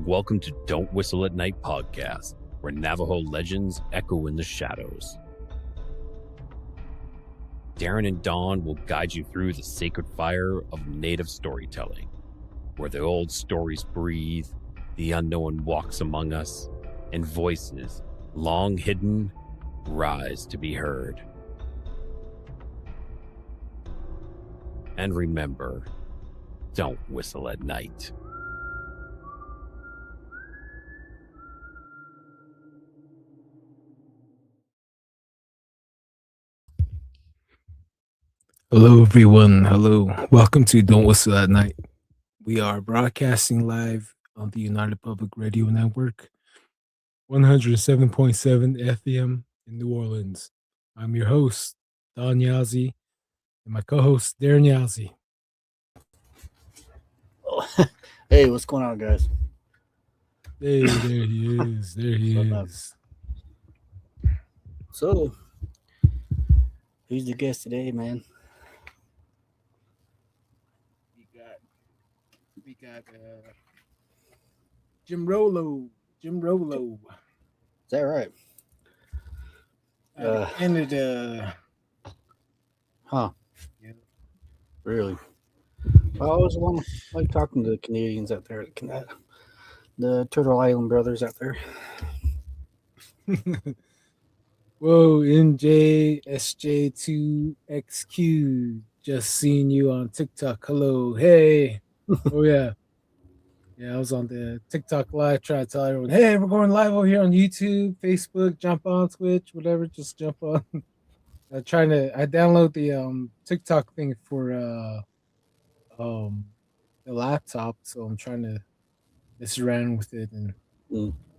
Welcome to Don't Whistle at Night podcast, where Navajo legends echo in the shadows. Darren and Dawn will guide you through the sacred fire of Native storytelling, where the old stories breathe, the unknown walks among us, and voices, long hidden, rise to be heard. And remember, don't whistle at night. Hello, everyone. Hello. Welcome to Don't Whistle at Night. We are broadcasting live on the United Public Radio Network, 107.7 FM in New Orleans. I'm your host, Don Yazzie, and my co-host, Darren Yazzie. Hey, what's going on, guys? Hey, there he is. There he is. So, who's the guest today, man? We got Jim Rollo. Jim Rollo. Is that right? Canada. Huh. Yeah. Really? I always like talking to the Canadians out there, the Turtle Island brothers out there. Whoa, NJSJ2XQ. Just seen you on TikTok. Hello. Hey. Oh, yeah. Yeah, I was on the TikTok live trying to tell everyone, hey, we're going live over here on YouTube, Facebook, jump on Twitch, whatever, just jump on. I download the TikTok thing for the laptop, so I'm trying to mess around with it, and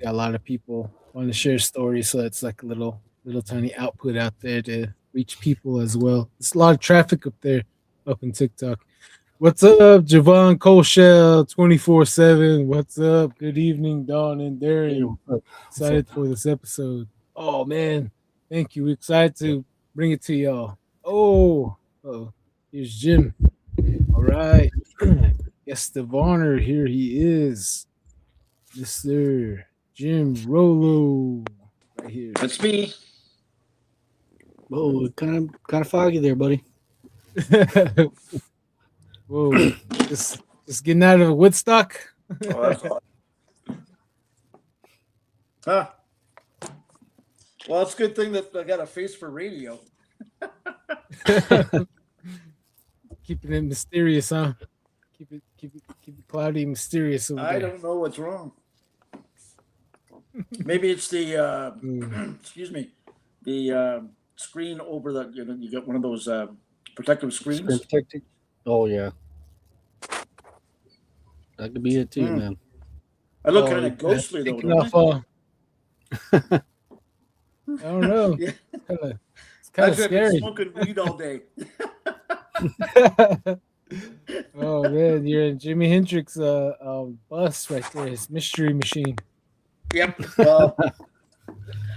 got a lot of people want to share stories, so it's like a little tiny output out there to reach people as well. There's a lot of traffic up there, up in TikTok. What's up, Javon Colshell 24/7? What's up? Good evening, Dawn and Darren. Excited for this episode. Oh man, thank you. We're excited to bring it to y'all. Oh, here's Jim. All right, guest of honor. Here he is, Mr. Jim Rollo. Right here. That's me. Whoa, kind of foggy there, buddy. Whoa, just getting out of Woodstock. Oh, that's hot. Huh. Well, it's a good thing that I got a face for radio. Keeping it mysterious, huh? Keep it cloudy, mysterious. I don't know what's wrong. Maybe it's the excuse me, the screen over that. You got one of those protective screens. Oh yeah, that could be it too, man. I look kind of ghostly though. Don't I don't know. Yeah. It's kind of scary. Smoking weed all day. Oh man, you're in Jimi Hendrix bus right there. His mystery machine. Yep. Well,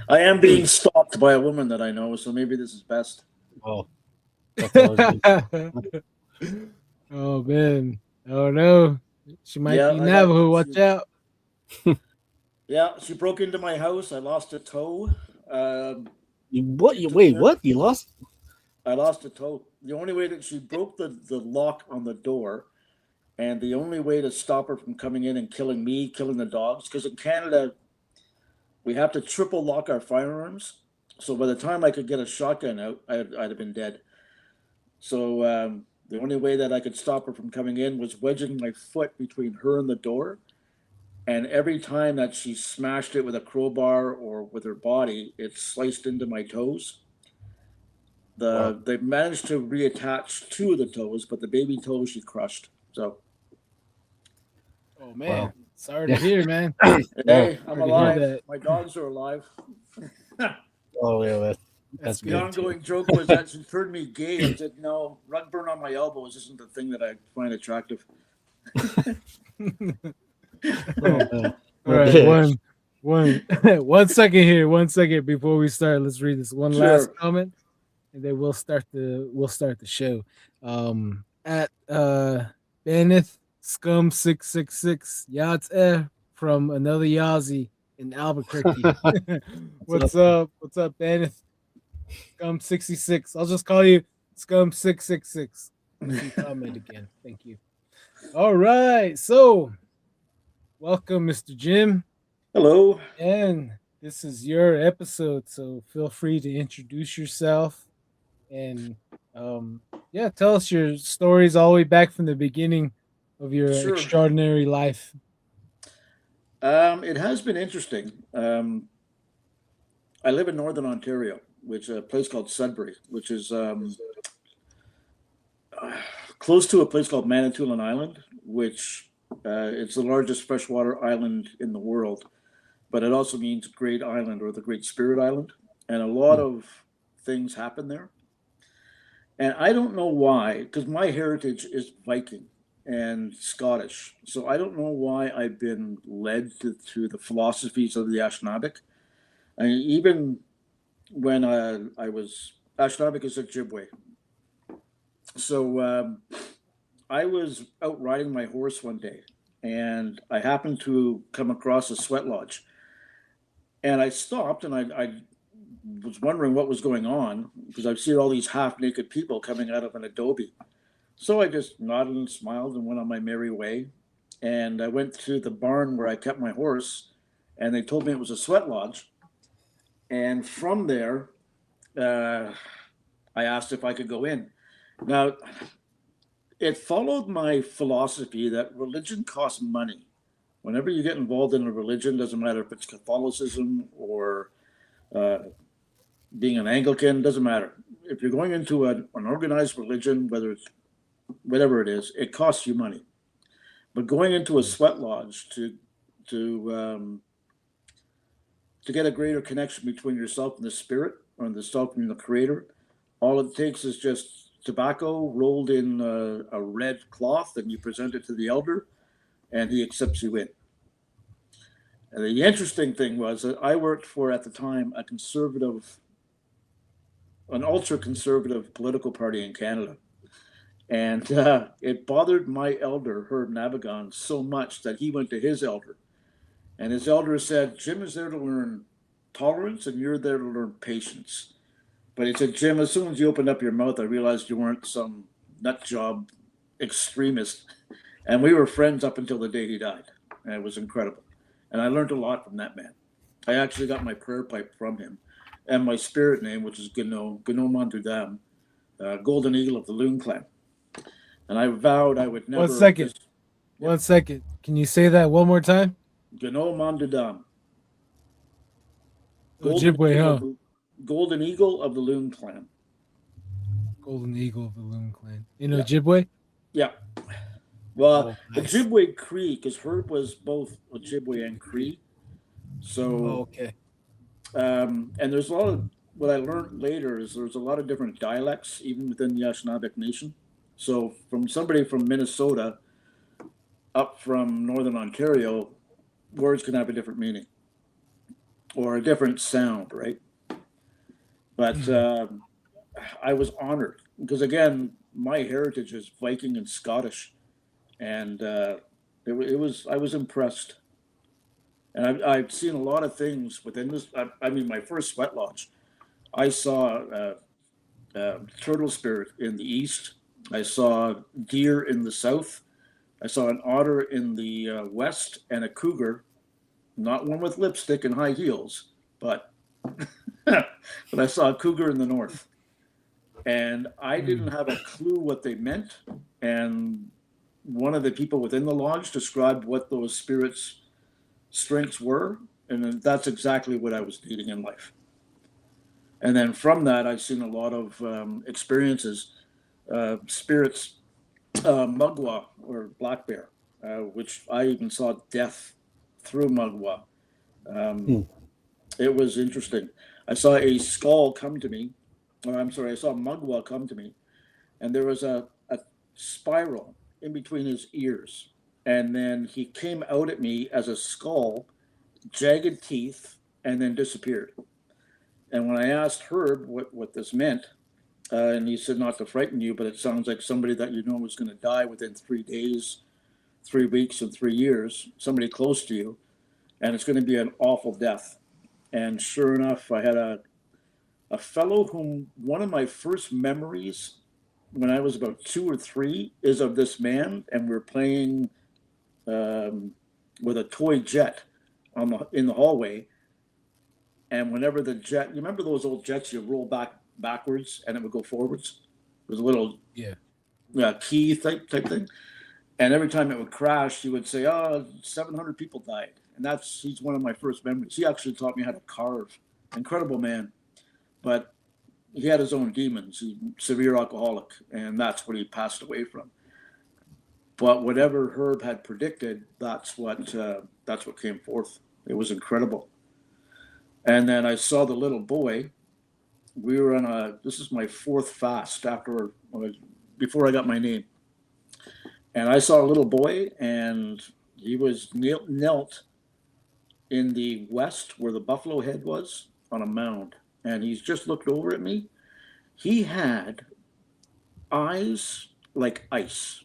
I am being stalked by a woman that I know, so maybe this is best. Oh. That's always good. Oh man. Oh no. She might be Navajo. Watch out. Yeah, she broke into my house. I lost a toe. What? Wait, what? You lost? I lost a toe. The only way that she broke the lock on the door, and the only way to stop her from coming in and killing me, killing the dogs, because in Canada, we have to triple lock our firearms. So by the time I could get a shotgun out, I'd have been dead. So the only way that I could stop her from coming in was wedging my foot between her and the door. And every time that she smashed it with a crowbar or with her body, it sliced into my toes. They managed to reattach two of the toes, but the baby toe she crushed. So. Oh man, sorry to hear, man. Hey, I'm alive. My dogs are alive. Oh yeah, that's the ongoing joke was that she turned me gay. I said, no, rug burn on my elbows isn't the thing that I find attractive. All right, one second here. 1 second before we start. Let's read this one last comment, and then we'll start the show. At Benneth Scum 666 Yachts from another Yazzie in Albuquerque. What's What's up? What's up, Benneth? Scum 66. I'll just call you Scum 666 if you comment again. Thank you. All right. So, welcome, Mr. Jim. Hello. And this is your episode. So, feel free to introduce yourself and, yeah, tell us your stories all the way back from the beginning of your Sure. extraordinary life. It has been interesting. I live in Northern Ontario, which is a place called Sudbury, which is close to a place called Manitoulin Island, which it's the largest freshwater island in the world, but it also means Great Island or the Great Spirit Island. And a lot of things happen there. And I don't know why, because my heritage is Viking and Scottish. So I don't know why I've been led to the philosophies of the Anishinaabe. I mean, even when I was, Anishinaabe is Ojibwe. So I was out riding my horse one day and I happened to come across a sweat lodge. And I stopped and I was wondering what was going on because I've seen all these half naked people coming out of an adobe. So I just nodded and smiled and went on my merry way. And I went to the barn where I kept my horse, and they told me it was a sweat lodge. And from there, I asked if I could go in. Now, it followed my philosophy that religion costs money. Whenever you get involved in a religion, doesn't matter if it's Catholicism or being an Anglican, doesn't matter. If you're going into an organized religion, whether it's whatever it is, it costs you money. But going into a sweat lodge to get a greater connection between yourself and the spirit, or the self and the creator, all it takes is just tobacco rolled in a red cloth, and you present it to the elder, and he accepts you in. And the interesting thing was that I worked for, at the time, an ultra conservative political party in Canada. And it bothered my elder, Herb Navigon, so much that he went to his elder. And his elder said, Jim is there to learn tolerance and you're there to learn patience. But he said, Jim, as soon as you opened up your mouth, I realized you weren't some nut job extremist. And we were friends up until the day he died. And it was incredible. And I learned a lot from that man. I actually got my prayer pipe from him. And my spirit name, which is Gano Mandudam, Golden Eagle of the Loon Clan. And I vowed I would never. 1 second. 1 second. Can you say that one more time? Gano Mandudam. Ojibwe, huh? Golden Eagle of the Loon Clan. Golden Eagle of the Loon Clan. In Ojibwe? Yeah. Well, nice. Ojibwe Cree, because Herb was both Ojibwe and Cree. So, okay. And there's a lot of, what I learned later is there's a lot of different dialects, even within the Anishinaabe Nation. So from somebody from Minnesota up from Northern Ontario, words can have a different meaning or a different sound, right? But I was honored because, again, my heritage is Viking and Scottish. And I was impressed. And I've seen a lot of things within this. I mean, my first sweat lodge, I saw turtle spirit in the east. I saw deer in the south. I saw an otter in the west and a cougar, not one with lipstick and high heels, but but I saw a cougar in the north. And I didn't have a clue what they meant. And one of the people within the lodge described what those spirits' strengths were. And that's exactly what I was needing in life. And then from that, I've seen a lot of experiences. Spirits, Mugwa or black bear, which I even saw death through Mugwa. It was interesting. I saw a skull come to me. I saw Mugwa come to me, and there was a spiral in between his ears. And then he came out at me as a skull, jagged teeth, and then disappeared. And when I asked Herb what this meant, and he said not to frighten you, but it sounds like somebody that you know is going to die within 3 days, 3 weeks, and 3 years, somebody close to you. and it's going to be an awful death. And sure enough, I had a fellow whom one of my first memories when I was about 2 or 3 is of this man, and we're playing with a toy jet in the hallway. And whenever the jet, you remember those old jets you roll backwards and it would go forwards? It was a little key type thing. And every time it would crash, he would say, "Oh, 700 people died." And he's one of my first memories. He actually taught me how to carve. Incredible man. But he had his own demons. He's a severe alcoholic, and that's what he passed away from. But whatever Herb had predicted, that's what came forth. It was incredible. And then I saw the little boy. We were on this is my 4th fast before I got my name. And I saw a little boy, and he was knelt in the west where the buffalo head was on a mound. And he's just looked over at me. He had eyes like ice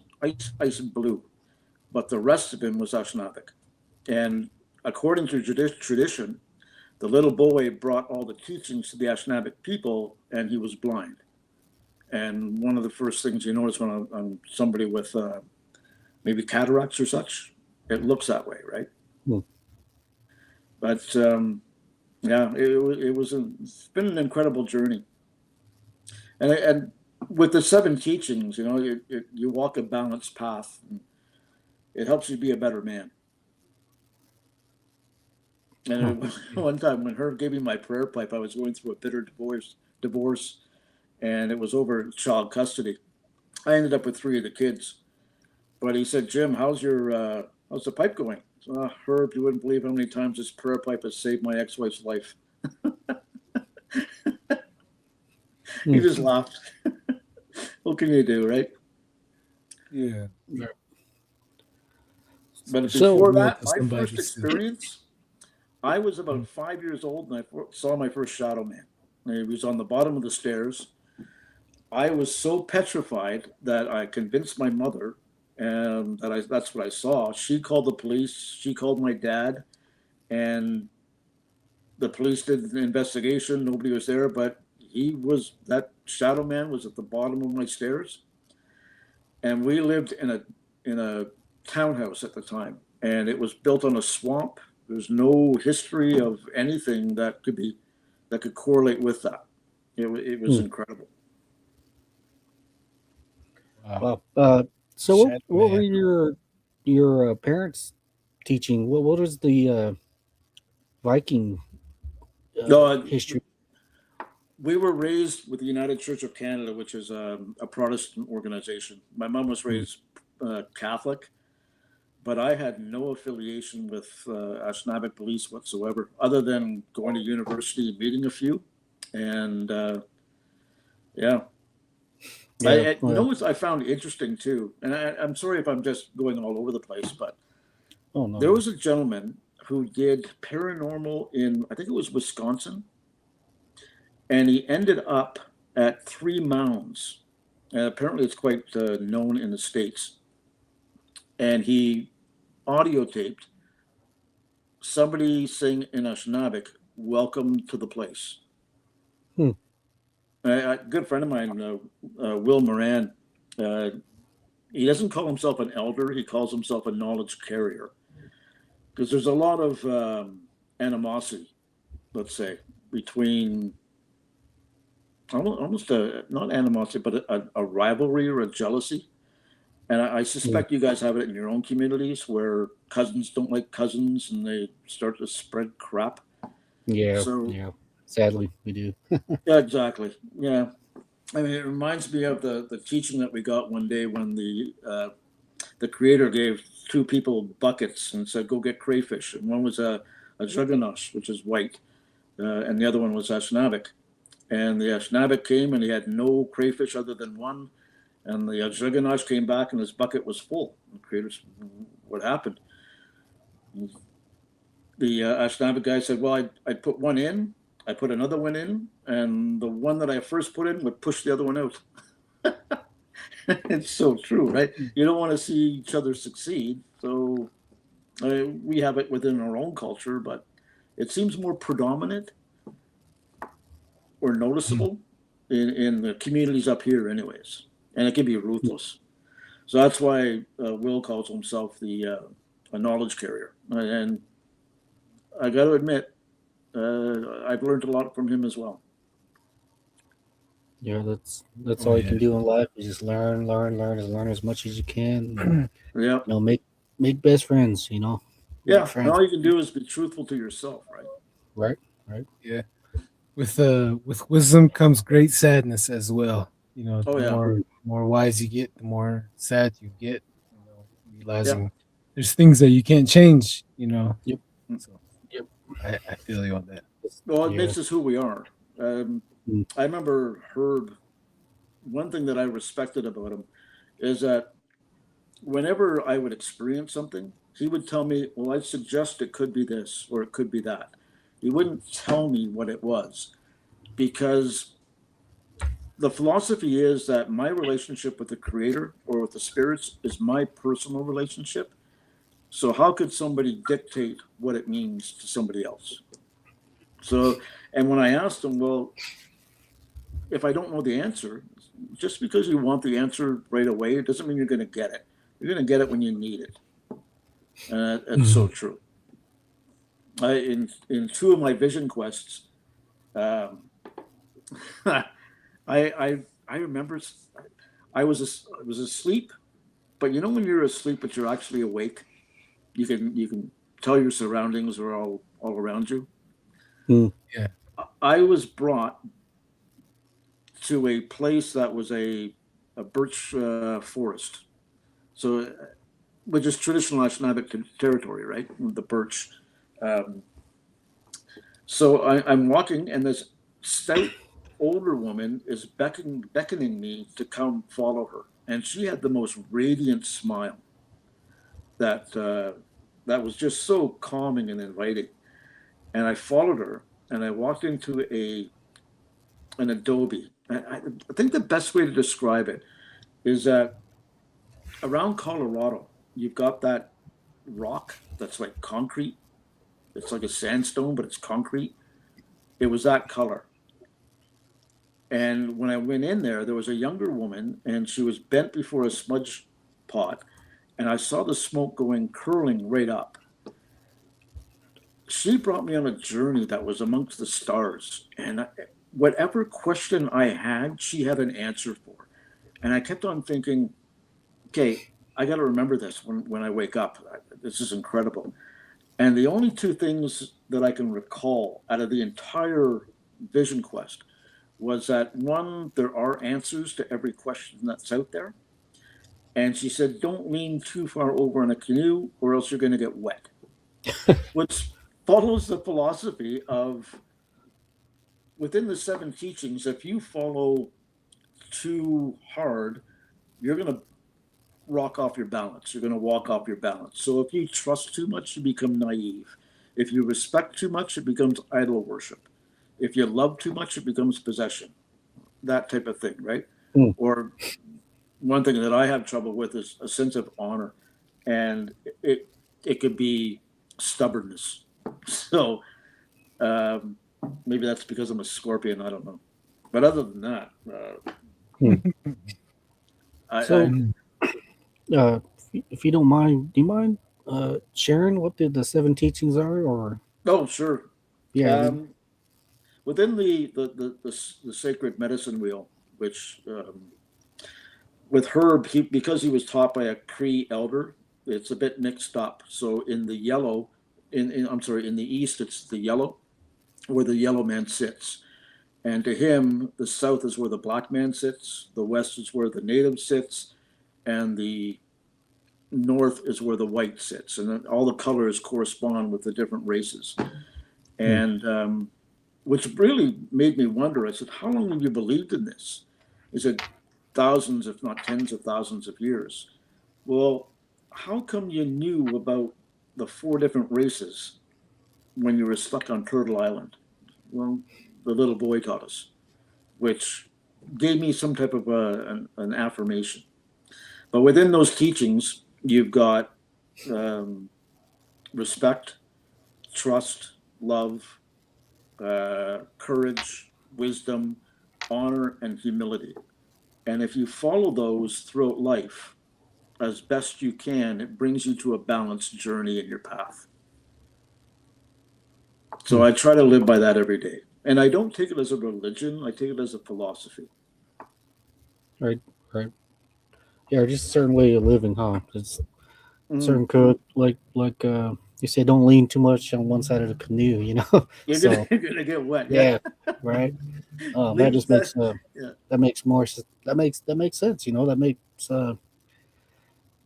blue, but the rest of him was Ashnavik. And according to tradition, the little boy brought all the teachings to the Ashnavik people, and he was blind. And one of the first things you notice when somebody with maybe cataracts or such, it looks that way, right? But it's been an incredible journey. And with the 7 teachings, you walk a balanced path. And it helps you be a better man. And one time when Herb gave me my prayer pipe, I was going through a bitter divorce, and it was over child custody. I ended up with 3 of the kids. But he said, "Jim, how's the pipe going?" So, "Herb, you wouldn't believe how many times this prayer pipe has saved my ex-wife's life." He just laughed. What can you do, right? Yeah. But before that, my first experience, I was about 5 years old, and I saw my first shadow man. And he was on the bottom of the stairs. I was so petrified that I convinced my mother, and that's what I saw. She called the police. She called my dad, and the police did an investigation. Nobody was there, but that shadow man was at the bottom of my stairs. And we lived in a townhouse at the time, and it was built on a swamp. There's no history of anything that could correlate with that. It was incredible. Wow. So what were your parents teaching? What was the Viking history? We were raised with the United Church of Canada, which is a Protestant organization. My mom was raised Catholic, but I had no affiliation with Ashnavik police whatsoever, other than going to university and meeting a few. And I found interesting too. And I'm sorry if I'm just going all over the place, but there was a gentleman who did paranormal in, I think it was Wisconsin. And he ended up at 3 mounds. And apparently it's quite known in the States. And he audio taped somebody saying in Ashnavik, "Welcome to the place." A good friend of mine, Will Moran, he doesn't call himself an elder. He calls himself a knowledge carrier. Because there's a lot of animosity, let's say, between almost not animosity, but a rivalry or a jealousy. And I suspect you guys have it in your own communities where cousins don't like cousins and they start to spread crap. Yeah. Sadly, we do. Yeah, exactly. Yeah. I mean, it reminds me of the teaching that we got one day when the creator gave 2 people buckets and said, "Go get crayfish." And one was a Jugganosh, which is white, and the other one was Ashnavik. And the Ashnavik came and he had no crayfish other than one. And the Jugganosh came back and his bucket was full. The creator said, "What happened?" The Ashnavik guy said, "Well, I put one in, I put another one in, and the one that I first put in would push the other one out." It's so true, right? You don't want to see each other succeed. So We have it within our own culture, but it seems more predominant or noticeable in the communities up here, anyways. And it can be ruthless. So that's why Will calls himself a knowledge carrier. And I got to admit, I've learned a lot from him as well. Yeah, that's all you can do in life is just learn as much as you can. Yeah. Make best friends. Yeah. Friends. And all you can do is be truthful to yourself, right? Right. Yeah. With wisdom comes great sadness as well. Oh, The yeah. more wise you get, the more sad you get. Realizing Yeah. there's things that you can't change. Yep. So I feel you on that. Well, it Yeah. makes us who we are. I remember Herb. One thing that I respected about him is that whenever I would experience something, he would tell me, well, I suggest it could be this or it could be that. He wouldn't tell me what it was, because the philosophy is that my relationship with the creator or with the spirits is my personal relationship. So how could somebody dictate what it means to somebody else? So, and when I asked him, well, if I don't know the answer, just because you want the answer right away, it doesn't mean you're going to get it. You're going to get it when you need it. It's so true. In two of my vision quests, I remember I was asleep, but when you're asleep but you're actually awake, you can tell your surroundings are all around you. Yeah. I was brought to a place that was a birch forest, so which is traditional Anishinaabe territory, right? The birch. So I'm walking, and this stout older woman is beckoning me to come follow her, and she had the most radiant smile that that was just so calming and inviting. And I followed her, and I walked into an adobe. I think the best way to describe it is that around Colorado, you've got that rock that's like concrete. It's like a sandstone, but it's concrete. It was that color. And when I went in there was a younger woman, and she was bent before a smudge pot, and I saw the smoke curling right up. She brought me on a journey that was amongst the stars, and whatever question I had, she had an answer for. And I kept on thinking, okay, I got to remember this when I wake up. This is incredible. And the only two things that I can recall out of the entire vision quest was that, one, there are answers to every question that's out there. And she said, don't lean too far over in a canoe or else you're going to get wet, which follows the philosophy of within the 7 teachings, if you follow too hard, you're going to rock off your balance. You're going to walk off your balance. So if you trust too much, you become naive. If you respect too much, it becomes idol worship. If you love too much, it becomes possession. That type of thing, right? Or one thing that I have trouble with is a sense of honor, and it could be stubbornness. So maybe that's because I'm a Scorpion. I don't know. But other than that, if you don't mind, do you mind sharing what the 7 teachings are? Or oh, sure. Yeah. Within the sacred medicine wheel, which with Herb, because he was taught by a Cree elder, it's a bit mixed up. So in the yellow, in the east, it's the yellow, where the yellow man sits. And to him, the south is where the black man sits, the west is where the native sits, and the north is where the white sits. And then all the colors correspond with the different races. And which really made me wonder, I said, how long have you believed in this? He said, thousands, if not tens of thousands of years. Well, how come you knew about the 4 different races when you were stuck on Turtle Island? Well, the little boy taught us, which gave me some type of an affirmation. But within those teachings, you've got respect, trust, love, courage, wisdom, honor, and humility. And if you follow those throughout life as best you can, it brings you to a balanced journey in your path. So I try to live by that every day. And I don't take it as a religion, I take it as a philosophy. Right, right. Yeah, just a certain way of living, huh? It's Mm. certain code, you say, don't lean too much on one side of the canoe, you know. You're, So gonna, you're gonna get wet. yeah, right. That Leave just that- makes yeah. that makes more that makes sense. You know, that makes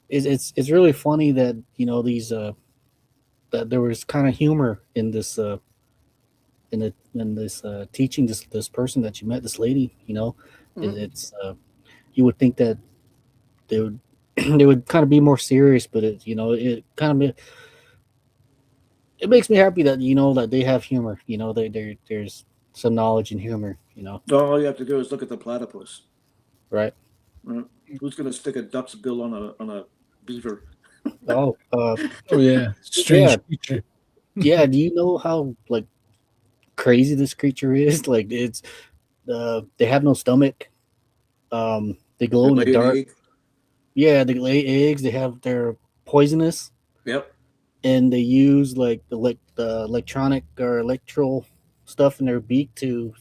it's really funny that these that there was kind of humor in this in this teaching this person that you met, this lady. You know, Mhm. it's you would think that they would they would kind of be more serious, but it kind of it makes me happy that that they have humor. There's some knowledge and humor. All you have to do is look at the platypus. Right? Who's gonna stick a duck's bill on a beaver? Oh, Oh yeah, yeah, strange creature. yeah. Do you know how crazy this creature is? Like it's they have no stomach. They They glow in the lay an dark. egg. Yeah, they lay eggs. They're poisonous, Yep. and they use the electronic or electrical stuff in their beak to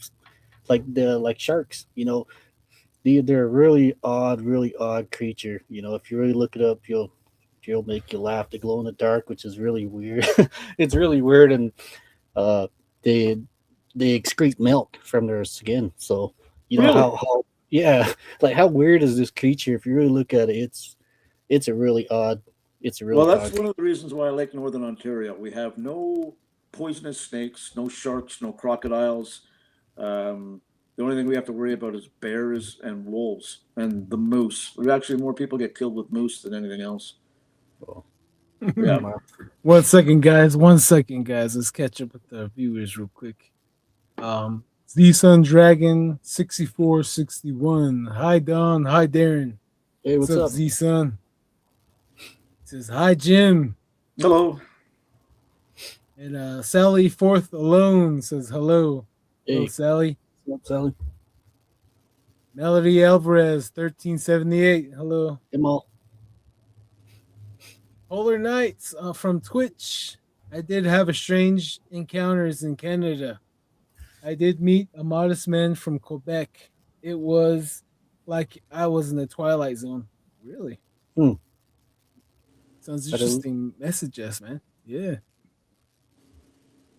like sharks. They're a really odd creature. If you really look it up, you'll make you laugh. They glow in the dark, which is really weird. It's really weird, and uh, they they excrete milk from their skin. So Really? how yeah, like how weird is this creature? If you really look at it, it's a really odd. It's a Well, really that's odd. one of the reasons why I like Northern Ontario. We have no poisonous snakes, no sharks, no crocodiles. The only thing we have to worry about is bears and wolves and the moose. We actually more people get killed with moose than anything else. Yeah. Wow. 1 second, guys. 1 second, guys. Let's catch up with the viewers real quick. Z Sun Dragon 6461. Hi Don. Hi Darren. Hey, What's what's up, up? Z Sun? Says hi Jim. Hello. And Sally Fourth Alone says hello. Hello, Hey, Sally. what's up, Sally? Melody Alvarez 1378. Hello. Hey, Mal. Polar Nights from Twitch. I did have a strange encounters in Canada. I did meet a modest man from Quebec. It was like I was in the Twilight Zone. Really? Hmm. Sounds I don't- interesting messages, man. Yeah.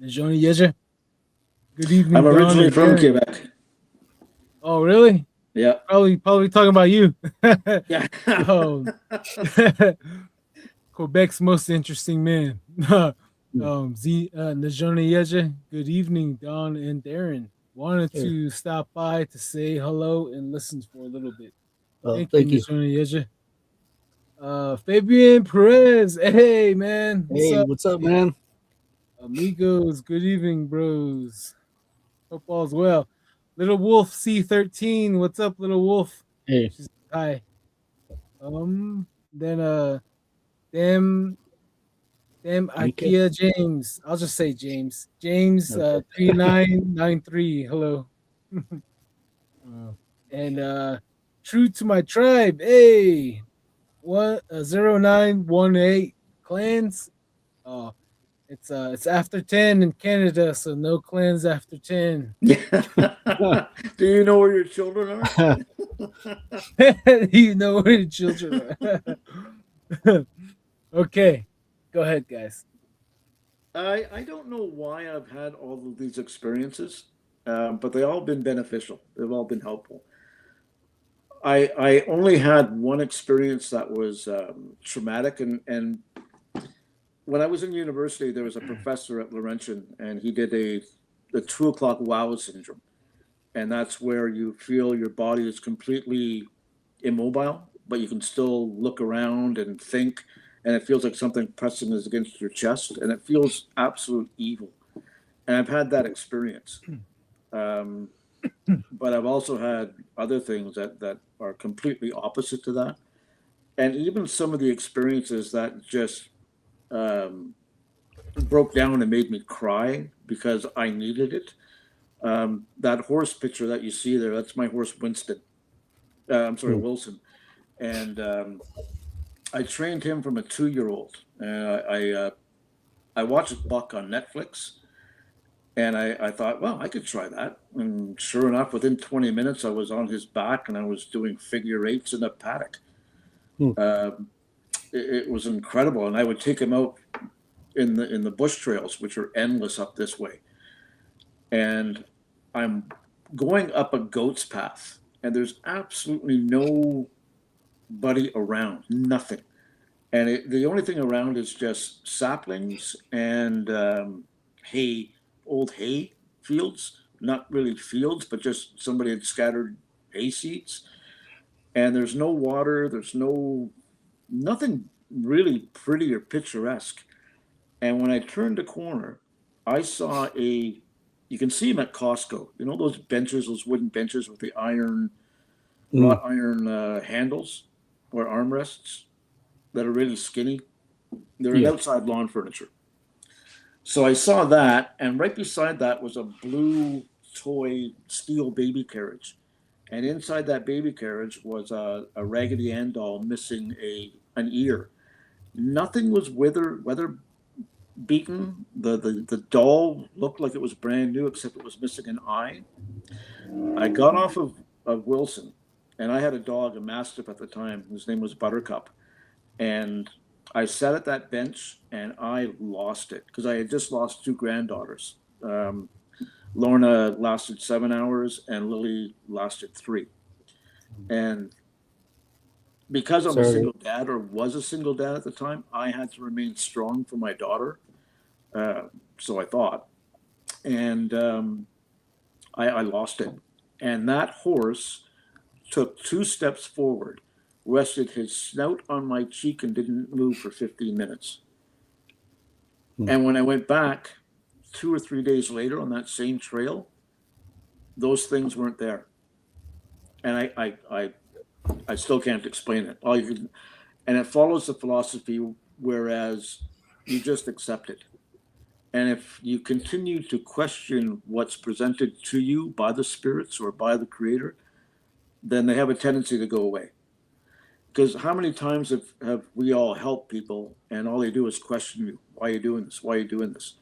Johnny Yeja. Good evening, I'm Don originally and from Darren. Quebec. Oh, really? Yeah. Probably talking about you. Yeah. um, Quebec's most interesting man. Najoni Yeja. Good evening, Don and Darren. Wanted Hey. to stop by to say hello and listen for a little bit. Thank Thank you, you. Najoni Yeja. Fabian Perez. Hey, man. What's Hey, up? what's up, man? Amigos. Good evening, bros. Hope all's well. Little Wolf C13. What's up, Little Wolf? Hey, She's hi. Then damn Mika. IKEA James. I'll just say James. James Okay. 3993. Hello. And true to my tribe. Hey. 0918 clans. Oh, it's after 10 in Canada, so no clans after 10. Yeah. Do you know where your children are? You know where the children are. Okay. Go ahead, guys. I don't know why I've had all of these experiences, but they all been beneficial. They've all been helpful. I only had one experience that was traumatic, and when I was in university, there was a professor at Laurentian, and he did the 2 o'clock wow syndrome, and that's where you feel your body is completely immobile, but you can still look around and think, and it feels like something pressing is against your chest, and it feels absolute evil. And I've had that experience. But I've also had other things that are completely opposite to that. And even some of the experiences that just broke down and made me cry because I needed it. That horse picture that you see there, that's my horse Winston. I'm sorry, Mm. Wilson. And I trained him from a 2-year-old. I watched Buck on Netflix, and I thought, well, I could try that. And sure enough, within 20 minutes, I was on his back and I was doing figure eights in a paddock. Mm. Um, it was incredible, and I would take him out in the bush trails, which are endless up this way. And I'm going up a goat's path, and there's absolutely nobody around, nothing. And the only thing around is just saplings and hay, old hay fields. Not really fields, but just somebody had scattered hay seeds. And there's no water. There's nothing really pretty or picturesque. And when I turned the corner, I saw a. You can see them at Costco. You know those benches, those wooden benches with the Mm. wrought iron handles or armrests that are really skinny. They're Yeah. outside lawn furniture. So I saw that, and right beside that was a blue toy steel baby carriage. And inside that baby carriage was a Raggedy Ann doll missing an ear. Nothing was weather beaten. The doll looked like it was brand new, except it was missing an eye. I got off of Wilson, and I had a dog, a mastiff at the time. His name was Buttercup. And I sat at that bench and I lost it because I had just lost two granddaughters. Lorna lasted 7 hours and Lily lasted 3. And because I'm a Sorry. single dad or was a single dad at the time, I had to remain strong for my daughter. Uh, so I thought. And I lost it. And that horse took 2 steps forward, rested his snout on my cheek, and didn't move for 15 minutes. Hmm. And when I went back 2 or 3 days later on that same trail, those things weren't there. And I still can't explain it. All you can, and it follows the philosophy, whereas you just accept it. And if you continue to question what's presented to you by the spirits or by the creator, then they have a tendency to go away. Because how many times have we all helped people and all they do is question you, why are you doing this? Why are you doing this?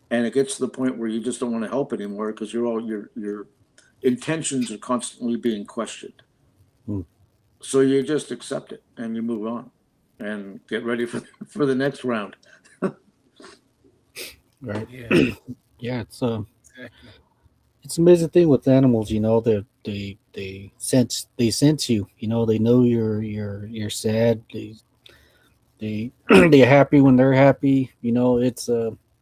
And it gets to the point where you just don't want to help anymore because your intentions are constantly being questioned. Hmm. So you just accept it and you move on and get ready for for the next round. Right. Yeah, Yeah. exactly. It's an amazing thing with animals. You know, they sense you. You know, they know you're sad. They they're happy when they're happy. You know, it's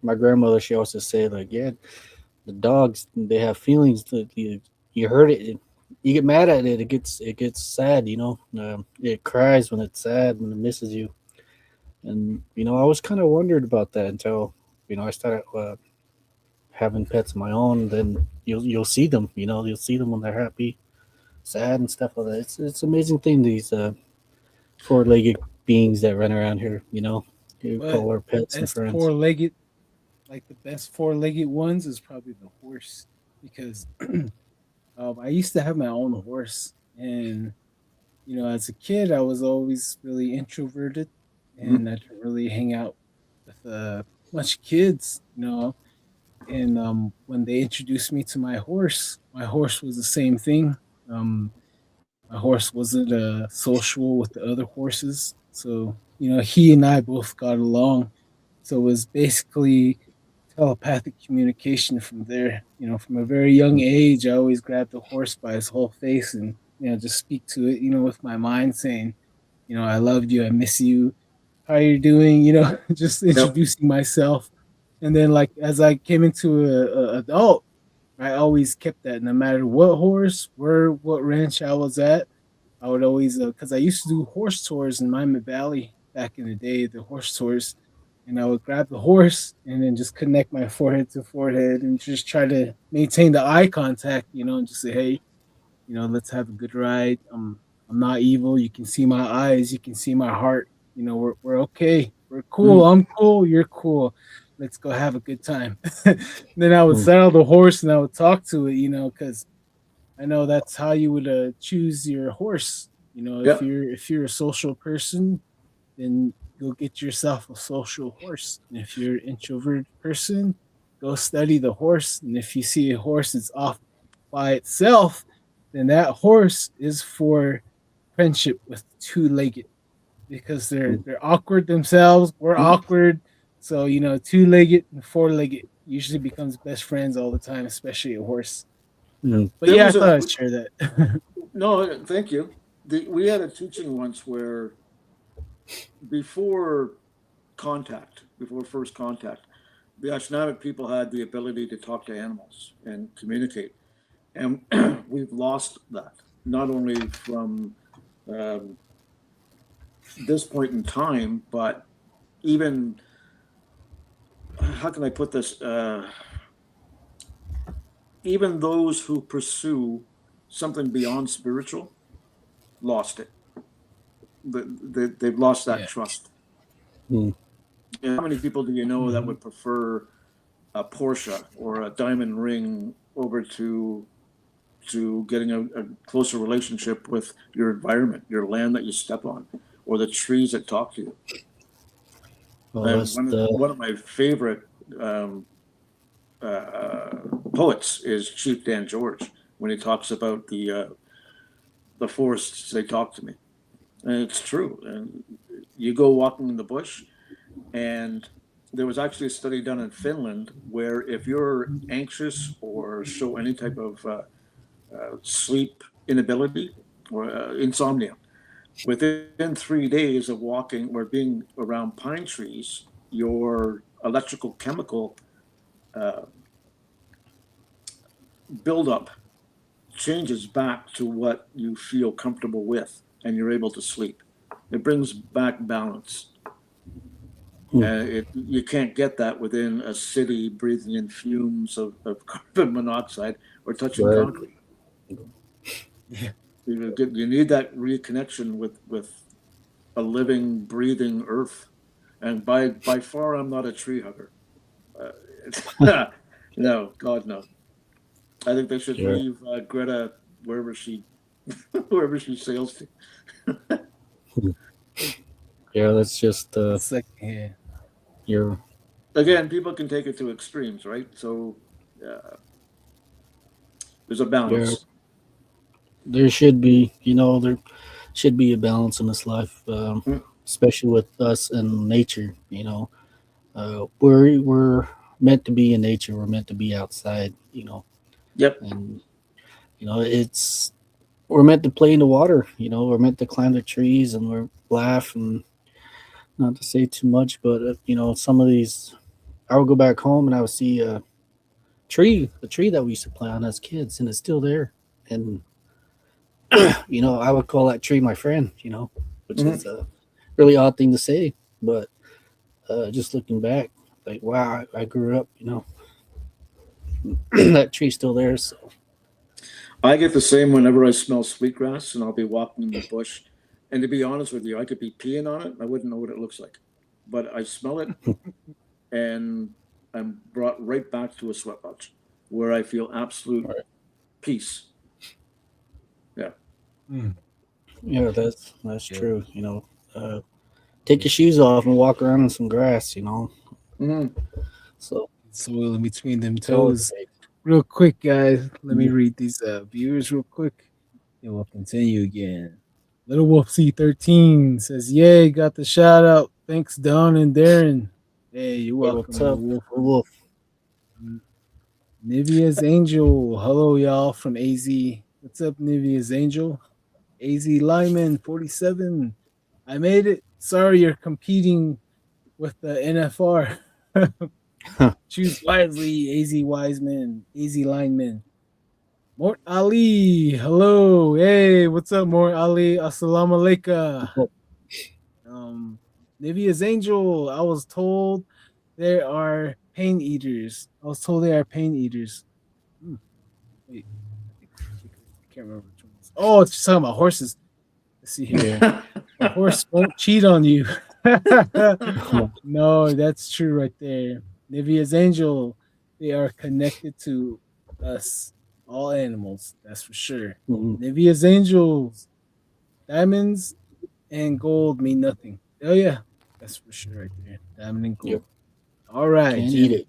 my grandmother. She also said like, yeah, the dogs they have feelings. That you hurt it, you get mad at it. It gets sad. You know, it cries when it's sad when it misses you. And you know, I was kind of wondered about that until I started having pets of my own. Then you'll see them. You know, you'll see them when they're happy, sad, and stuff like that. It's an amazing thing. These four-legged beings that run around here. You know, you But call our the pets and best friends. four-legged, like the best four-legged ones, is probably the horse because I used to have my own horse, and as a kid, I was always really introverted, Mhm. and I didn't really hang out with much kids. And when they introduced me to my horse was the same thing. Um, my horse wasn't social with the other horses, so he and I both got along. So it was basically telepathic communication from there. From a very young age, I always grabbed the horse by his whole face and just speak to it. With my mind saying, I love you, I miss you, how you doing? Just Yep. introducing myself. And then, like as I came into a adult, I always kept that no matter what horse, what ranch I was at. I would always, because I used to do horse tours in Miami Valley back in the day, the horse tours, and I would grab the horse and then just connect my forehead to forehead and just try to maintain the eye contact, and just say, hey, let's have a good ride. I'm not evil. You can see my eyes. You can see my heart. We're okay. We're cool. Mm. I'm cool. You're cool. let's go have a good time. Then I would Hmm. saddle the horse and I would talk to it, because I know that's how you would choose your horse. If Yep. you're a social person, then go get yourself a social horse. And if you're an introverted person, go study the horse. And if you see a horse that's off by itself, then that horse is for friendship with two-legged because they're awkward themselves. We're Mhm. awkward. So, two-legged and four-legged usually becomes best friends all the time, especially a horse. Hmm. But There yeah, I was thought a I'd share that. no, thank you. We had a teaching once where before before first contact, the Ashnavik people had the ability to talk to animals and communicate, and we've lost that. Not only from um, this point in time, but even how can I put this? Even those who pursue something beyond spiritual lost it. They've lost that Yeah. trust. Hmm. And how many people do you know that Mhm. would prefer a Porsche or a diamond ring over to getting a closer relationship with your environment, your land that you step on, or the trees that talk to you? Well, And that's the one of my favorite um, uh, poets is Chief Dan George when he talks about the forests. They talk to me, and it's true. And you go walking in the bush, and there was actually a study done in Finland where if you're anxious or show any type of sleep inability or insomnia, within 3 days of walking or being around pine trees, your electrical chemical uh, buildup changes back to what you feel comfortable with, and you're able to sleep. It brings back balance. hmm. And you can't get that within a city breathing in fumes of carbon monoxide or touching Right. concrete. Yeah. You need that reconnection with a living, breathing earth. And by far, I'm not a tree hugger. No, God, no. I think they should Sure. leave Greta wherever she wherever she sails to. Hmm. Yeah, that's just It's like, yeah. your Again, people can take it to extremes, right? So there's a your. balance. There should be, there should be a balance in this life, Mm. especially with us and nature. We're meant to be in nature. We're meant to be outside. Yep. And it's we're meant to play in the water. We're meant to climb the trees and we're laugh and not to say too much, but some of these. I would go back home and I would see the tree that we used to play on as kids, and it's still there. And I would call that tree my friend. Which Hmm. is a really odd thing to say, but just looking back, like wow, I grew up. That tree's still there. So I get the same whenever I smell sweetgrass, and I'll be walking in the bush. And to be honest with you, I could be peeing on it. I wouldn't know what it looks like, but I smell it, and I'm brought right back to a sweat lodge where I feel absolute right. peace. Yeah. Mm. Yeah, that's Yeah. true. Take your shoes off and walk around in some grass. Hmm. So Soil in between them it's always toes. great. Real quick, guys. Let me Mhm. read these viewers real quick. And we'll continue again. Little Wolf C13 says, Yay, got the shout out. Thanks, Don and Darren. Hey, you're Hey, welcome, what's Little up, Wolf. Wolf? Nivea's Angel. Hello, y'all from AZ. What's up, Nivea's Angel? AZ Lyman 47. I made it. Sorry you're competing with the NFR. Choose wisely, AZ Wiseman, AZ Lineman. Mort Ali. Hello. Hey, what's up, Mort Ali? Assalamu alaikum. Um, Nivea's Angel. I was told there are pain eaters. I was told they are pain eaters. Hmm. Wait, I can't remember which ones. Oh, it's talking about horses. Let's see here. Yeah. A horse won't cheat on you. No, that's true right there. Nivea's angel, they are connected to us, all animals. That's for sure. Mhm. Nivea's angels, diamonds and gold mean nothing. Oh yeah, that's for sure right there. Diamond and Yep. gold. All right, Can't eat Jim. it.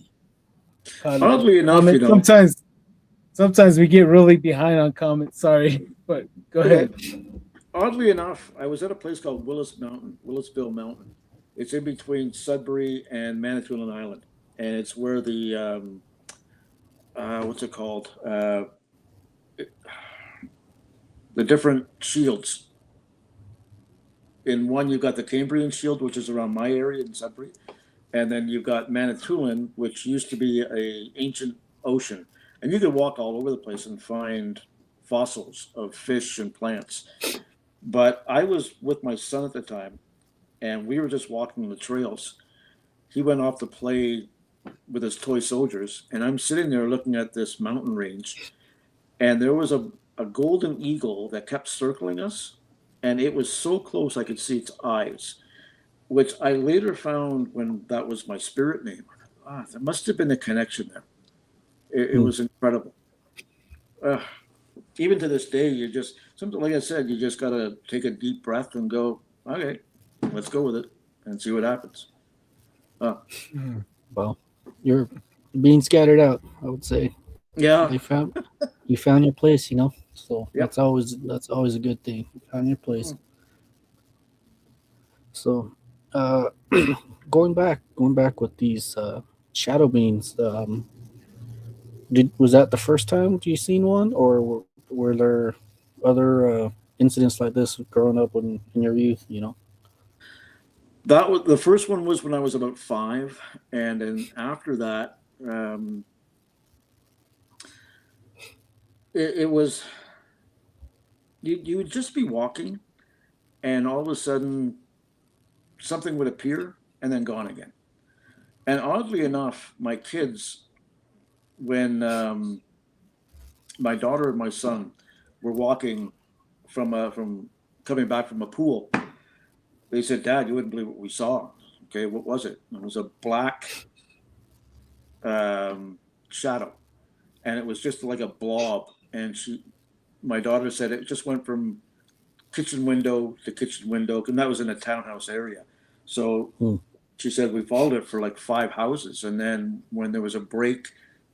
Oddly enough, Comment. Sometimes we get really behind on comments. Sorry, but go yeah, ahead. oddly enough, I was at a place called Willisville Mountain. It's in between Sudbury and Manitoulin Island, and it's where what's it called? The different shields. In one, you've got the Cambrian Shield, which is around my area in Sudbury, and then you've got Manitoulin, which used to be a ancient ocean, and you could walk all over the place and find fossils of fish and plants. But I was with my son at the time, and we were just walking the trails. He went off to play with his toy soldiers, and I'm sitting there looking at this mountain range, and there was a golden eagle that kept circling us, and it was so close I could see its eyes, which I later found when that was my spirit name. Ah, there must have been a connection there. It Hmm. was incredible. Uh, Even to this day, you just something like I said, you just gotta take a deep breath and go, okay, let's go with it and see what happens. Uh, Mm. Well, you're being scattered out, I would say. yeah, They found you found your place, you know. So yep. that's always a good thing. You found your place. So, uh, going back with these shadow beings. Was that the first time you seen one, or were there other incidents like this growing up in your youth? You know. That was the first one was when I was about 5, and then after that, um, it was you would just be walking, and all of a sudden something would appear and then gone again. And oddly enough, my kids, when my daughter and my son were walking from coming back from a pool, they said, "Dad, you wouldn't believe what we saw." Okay, what was it? It was a black shadow, and it was just like a blob. And my daughter said it just went from kitchen window to kitchen window, and that was in a townhouse area. So Hmm. she said we followed it for like 5 houses, and then when there was a break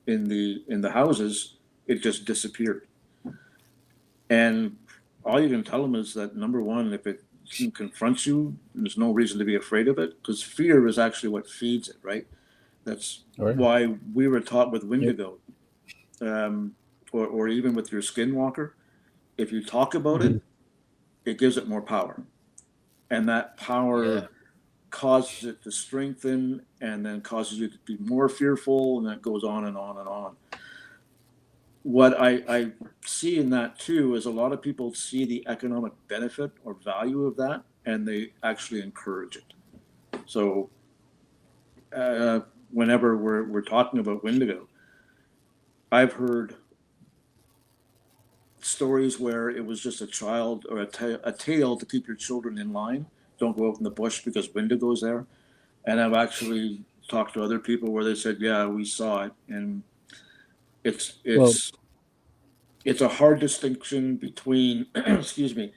in the houses, it just disappeared. And all you can tell them is that number one, if it confronts you, there's no reason to be afraid of it, because fear is actually what feeds it, right? That's All right. why we were taught with Yep. Wendigo, um, or even with your skinwalker. If you talk about Mhm. it, it gives it more power, and that Yeah. power causes it to strengthen, and then causes you to be more fearful, and that goes on and on and on. What I see in that too is a lot of people see the economic benefit or value of that, and they actually encourage it. So uh, whenever we're talking about Wendigo, I've heard stories where it was just a child or a tale to keep your children in line. Don't go out in the bush because Wendigo's there. And I've actually talked to other people where they said, "Yeah, we saw it," and it's Well, it's it's a hard distinction between, excuse me,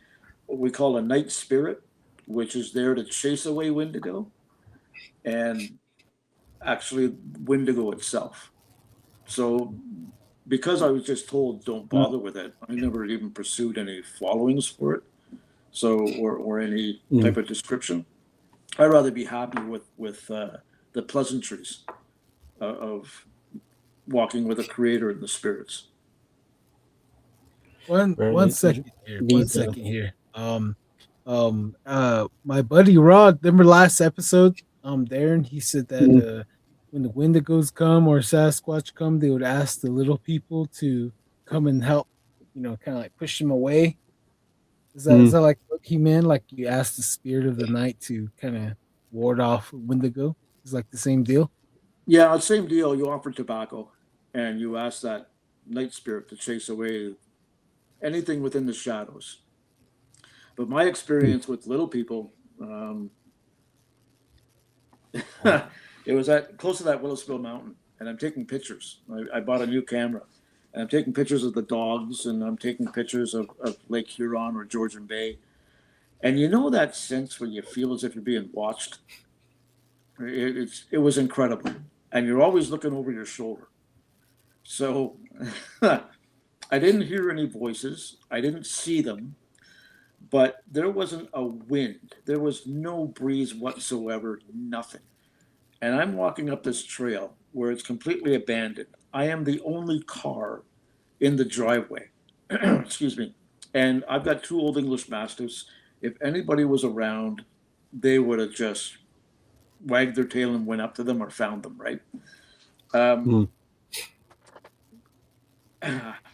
what we call a night spirit, which is there to chase away Wendigo, and actually Wendigo itself. So because I was just told don't uh, bother with it, I never even pursued any followings for it. So or any mm, type of description. I'd rather be happy with the pleasantries of walking with a creator in the spirits. One right. second here. One These. second here. My buddy Rod, remember last episode? Darren, he said that Mm, when the Wendigos come or Sasquatch come, they would ask the little people to come and help. Kind of like push them away. Is mm, that like what he meant? Like you ask the spirit of the night to kind of ward off Wendigo? It's like the same deal. Yeah, same deal. You offer tobacco, and you ask that night spirit to chase away anything within the shadows. But my mm. experience with little people, It was at close to that Willisville Mountain, and I'm taking pictures. I bought a new camera, and I'm taking pictures of the dogs, and I'm taking pictures of Lake Huron or Georgian Bay. And you know that sense when you feel as if you're being watched? It was incredible. And you're always looking over your shoulder. So I didn't hear any voices. I didn't see them, but there wasn't a wind. There was no breeze whatsoever, nothing. And I'm walking up this trail where it's completely abandoned. I am the only car in the driveway. Excuse me. And I've got two old English Mastiffs. If anybody was around, they would have just wagged their tail and went up to them or found them, right?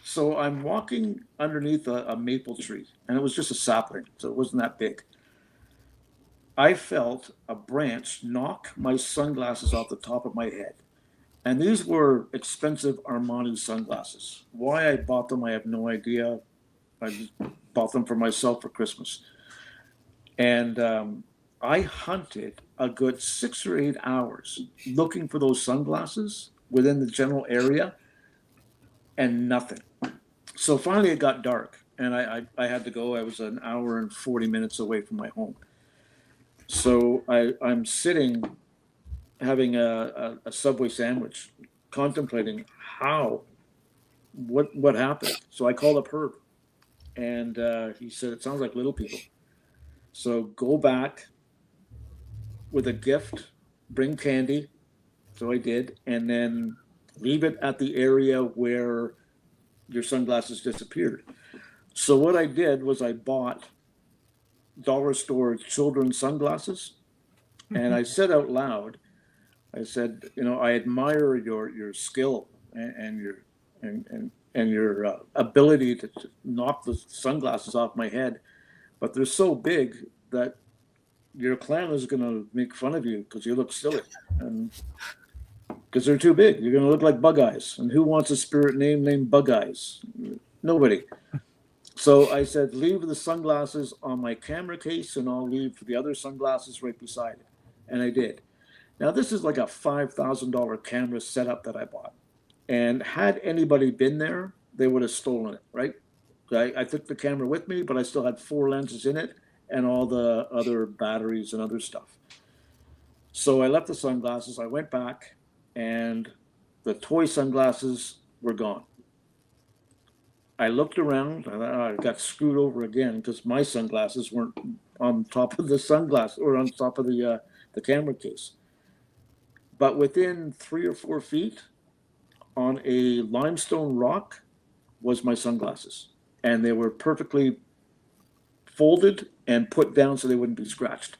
So I'm walking underneath a maple tree, and it was just a sapling, so it wasn't that big. I felt a branch knock my sunglasses off the top of my head. And these were expensive Armani sunglasses. Why I bought them, I have no idea. I just bought them for myself for Christmas. And I hunted a good 6 or 8 hours looking for those sunglasses within the general area, and nothing. So finally it got dark, and I had to go. I was an hour and 40 minutes away from my home. So I'm sitting having a Subway sandwich, contemplating what happened. So I called up Herb, and he said, it sounds like little people. So go back with a gift, bring candy. So I did, and then leave it at the area where your sunglasses disappeared. So what I did was I bought dollar store children's sunglasses, and I said out loud, I said, I admire your skill and your ability to knock the sunglasses off my head, but they're so big that your clan is going to make fun of you because you look silly, and because they're too big. You're going to look like Bug Eyes, and who wants a spirit name named Bug Eyes? Nobody. So I said, leave the sunglasses on my camera case, and I'll leave the other sunglasses right beside it, and I did. Now, this is like a $5,000 camera setup that I bought. And had anybody been there, they would have stolen it, right? I took the camera with me, but I still had 4 lenses in it and all the other batteries and other stuff. So I left the sunglasses. I went back, and the toy sunglasses were gone. I looked around, and I got screwed over again because my sunglasses weren't on top of the sunglass or on top of the camera case. But within 3 or 4 feet on a limestone rock was my sunglasses. And they were perfectly folded and put down so they wouldn't be scratched.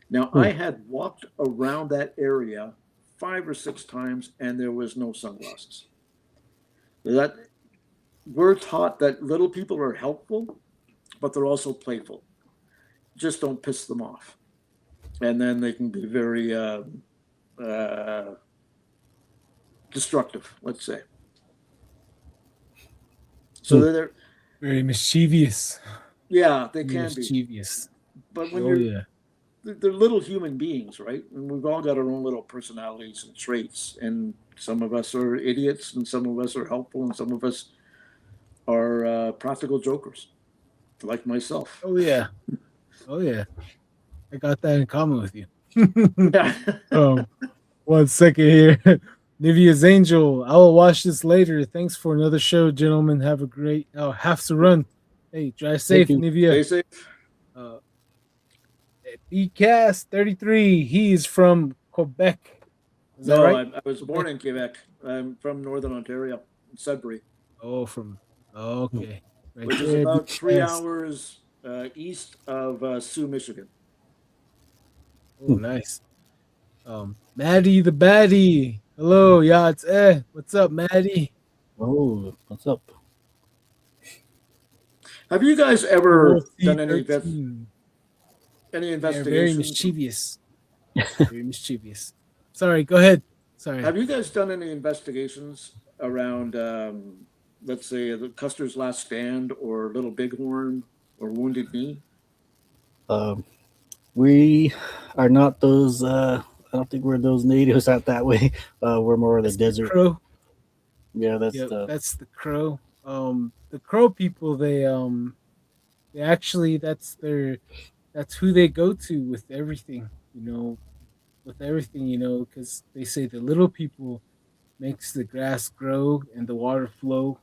Now, I had walked around that area 5 or 6 times, and there was no sunglasses. We're taught that little people are helpful, but they're also playful. Just don't piss them off. And then they can be very destructive, let's say. So they're very mischievous. Yeah, they can mischievous. Be. But when they're little human beings, right? And we've all got our own little personalities and traits. And some of us are idiots, and some of us are helpful, and some of us are practical jokers, like myself. Oh yeah. I got that in common with you. Yeah. 1 second here. Nivea's Angel. I will watch this later. Thanks for another show, gentlemen. Have a great. Have to run. Hey, drive safe, Nivea. Stay safe. BCast 33. He's from Quebec. Is that right? I was born in Quebec. I'm from Northern Ontario, Sudbury. Okay. Right which is about 3 hours east of Sioux, Michigan. Oh, nice. Maddie the Baddie. Hello, yachts. What's up, Maddie? Oh, what's up? Have you guys ever done any investigations? Very mischievous. Very mischievous. Sorry, go ahead. Sorry. Have you guys done any investigations around, let's say, the Custer's Last Stand or Little Bighorn or Wounded Knee? We are not those I don't think we're those natives out that way. We're more of the That's the desert. Crow. Yeah, that's Yep, the that's the Crow. The Crow people, they actually that's who they go to with everything. With everything, because they say the little people makes the grass grow and the water flow,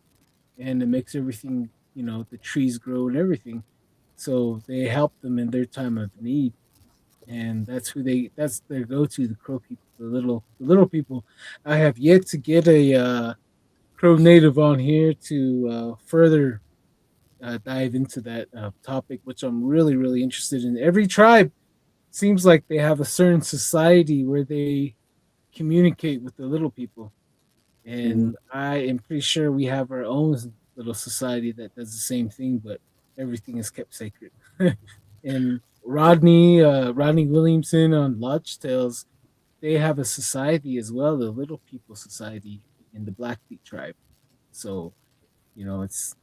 and it makes everything, the trees grow and everything. So they help them in their time of need, and that's their go-to, the Crow people, the little people. I have yet to get a Crow native on here to further dive into that topic, which I'm really, really interested in. Every tribe seems like they have a certain society where they communicate with the little people, mm, and I am pretty sure we have our own little society that does the same thing, but everything is kept sacred. And Rodney Williamson on Lodge Tales, they have a society as well, the Little People Society in the Blackfeet tribe. So it's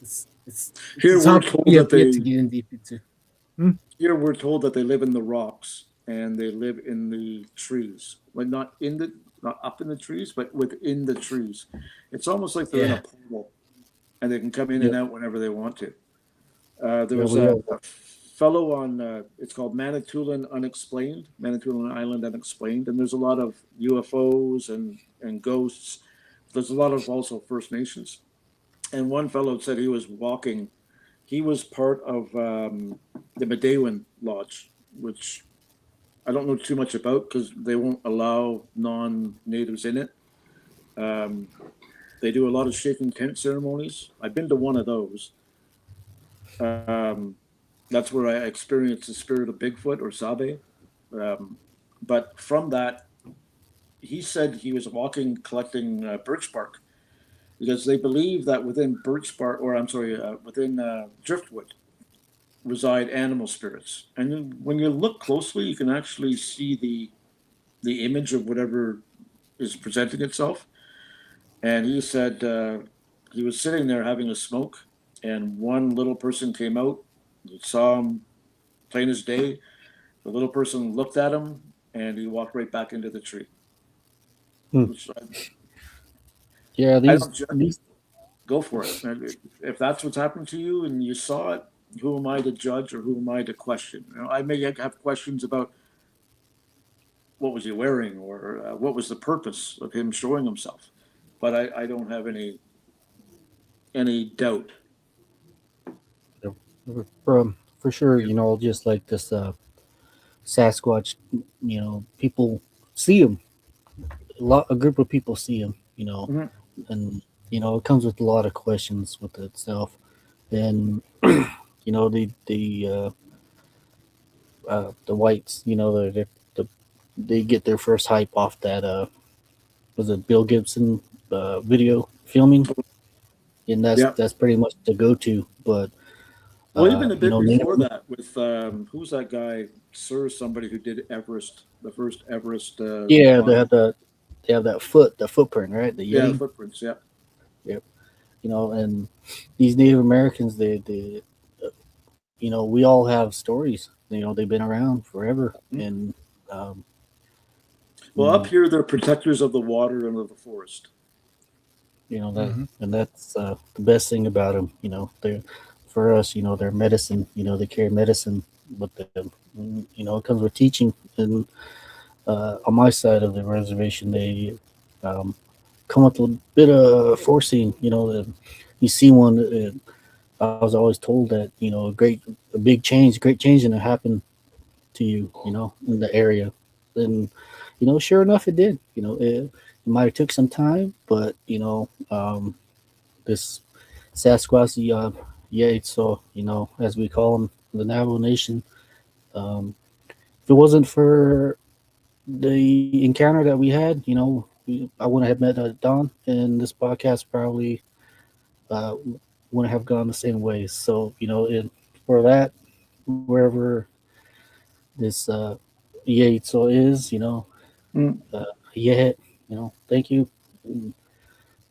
a Here we're topic told we have that yet to they get in deep into. Hmm? Here we're told that they live in the rocks and they live in the trees. Like not up in the trees, but within the trees. It's almost like they're in a Yeah, portal and they can come in yeah, and out whenever they want to. There yeah. was We have a fellow on it's called Manitoulin Island Unexplained, and there's a lot of UFOs and ghosts. There's a lot of also First Nations. And one fellow said he was walking. He was part of the Medewan Lodge, which I don't know too much about because they won't allow non-natives in it. Um, they do a lot of shaking tent ceremonies. I've been to one of those. Um, that's where I experienced the spirit of Bigfoot or Sabe. Um, but from that, he said he was walking collecting birch bark because they believe that within birch bark, or I'm sorry, within driftwood, reside animal spirits. And when you look closely, you can actually see the image of whatever is presenting itself. And he said he was sitting there having a smoke, and one little person came out. He saw him plain as day. The little person looked at him, and he walked right back into the tree. hmm. Which Yeah, I these don't judge. these Go for it. And if that's what's happened to you and you saw it, who am I to judge or who am I to question? I may have questions about what was he wearing or what was the purpose of him showing himself, but I don't have any doubt. for sure. Just like this Sasquatch. People see them. A group of people see them. Mhm. And it comes with a lot of questions with itself. And the whites. They get their first hype off that was it Bill Gibson video filming, and that's Yeah. that's pretty much the go to. But Well, even a bit Native, before that, with who's that guy, Sir? Somebody who did Everest, the first Everest yeah, climb. they have the footprint, right? The Yeah, the Yeti. footprints. Yeah. Yep. And these Native Americans, they we all have stories. They've been around forever, Mhm. and Well, up mm, here, they're protectors of the water and of the forest. that hmm and that's the best thing about them. They're for us. They're medicine. They carry medicine with them. It comes with teaching. And on my side of the reservation, they um, come with a bit of forcing. You see one. I was always told that great change, and it happened to you. In the area, and sure enough, it did. It might have took some time, but this Sasquatch, yeah, so as we call them, the Navajo Nation. Um, if it wasn't for the encounter that we had, I wouldn't have met Don, and this podcast probably uh, wouldn't have gone the same way. So, for that, wherever this Yates is, Mm. uh, yeah, thank you. And,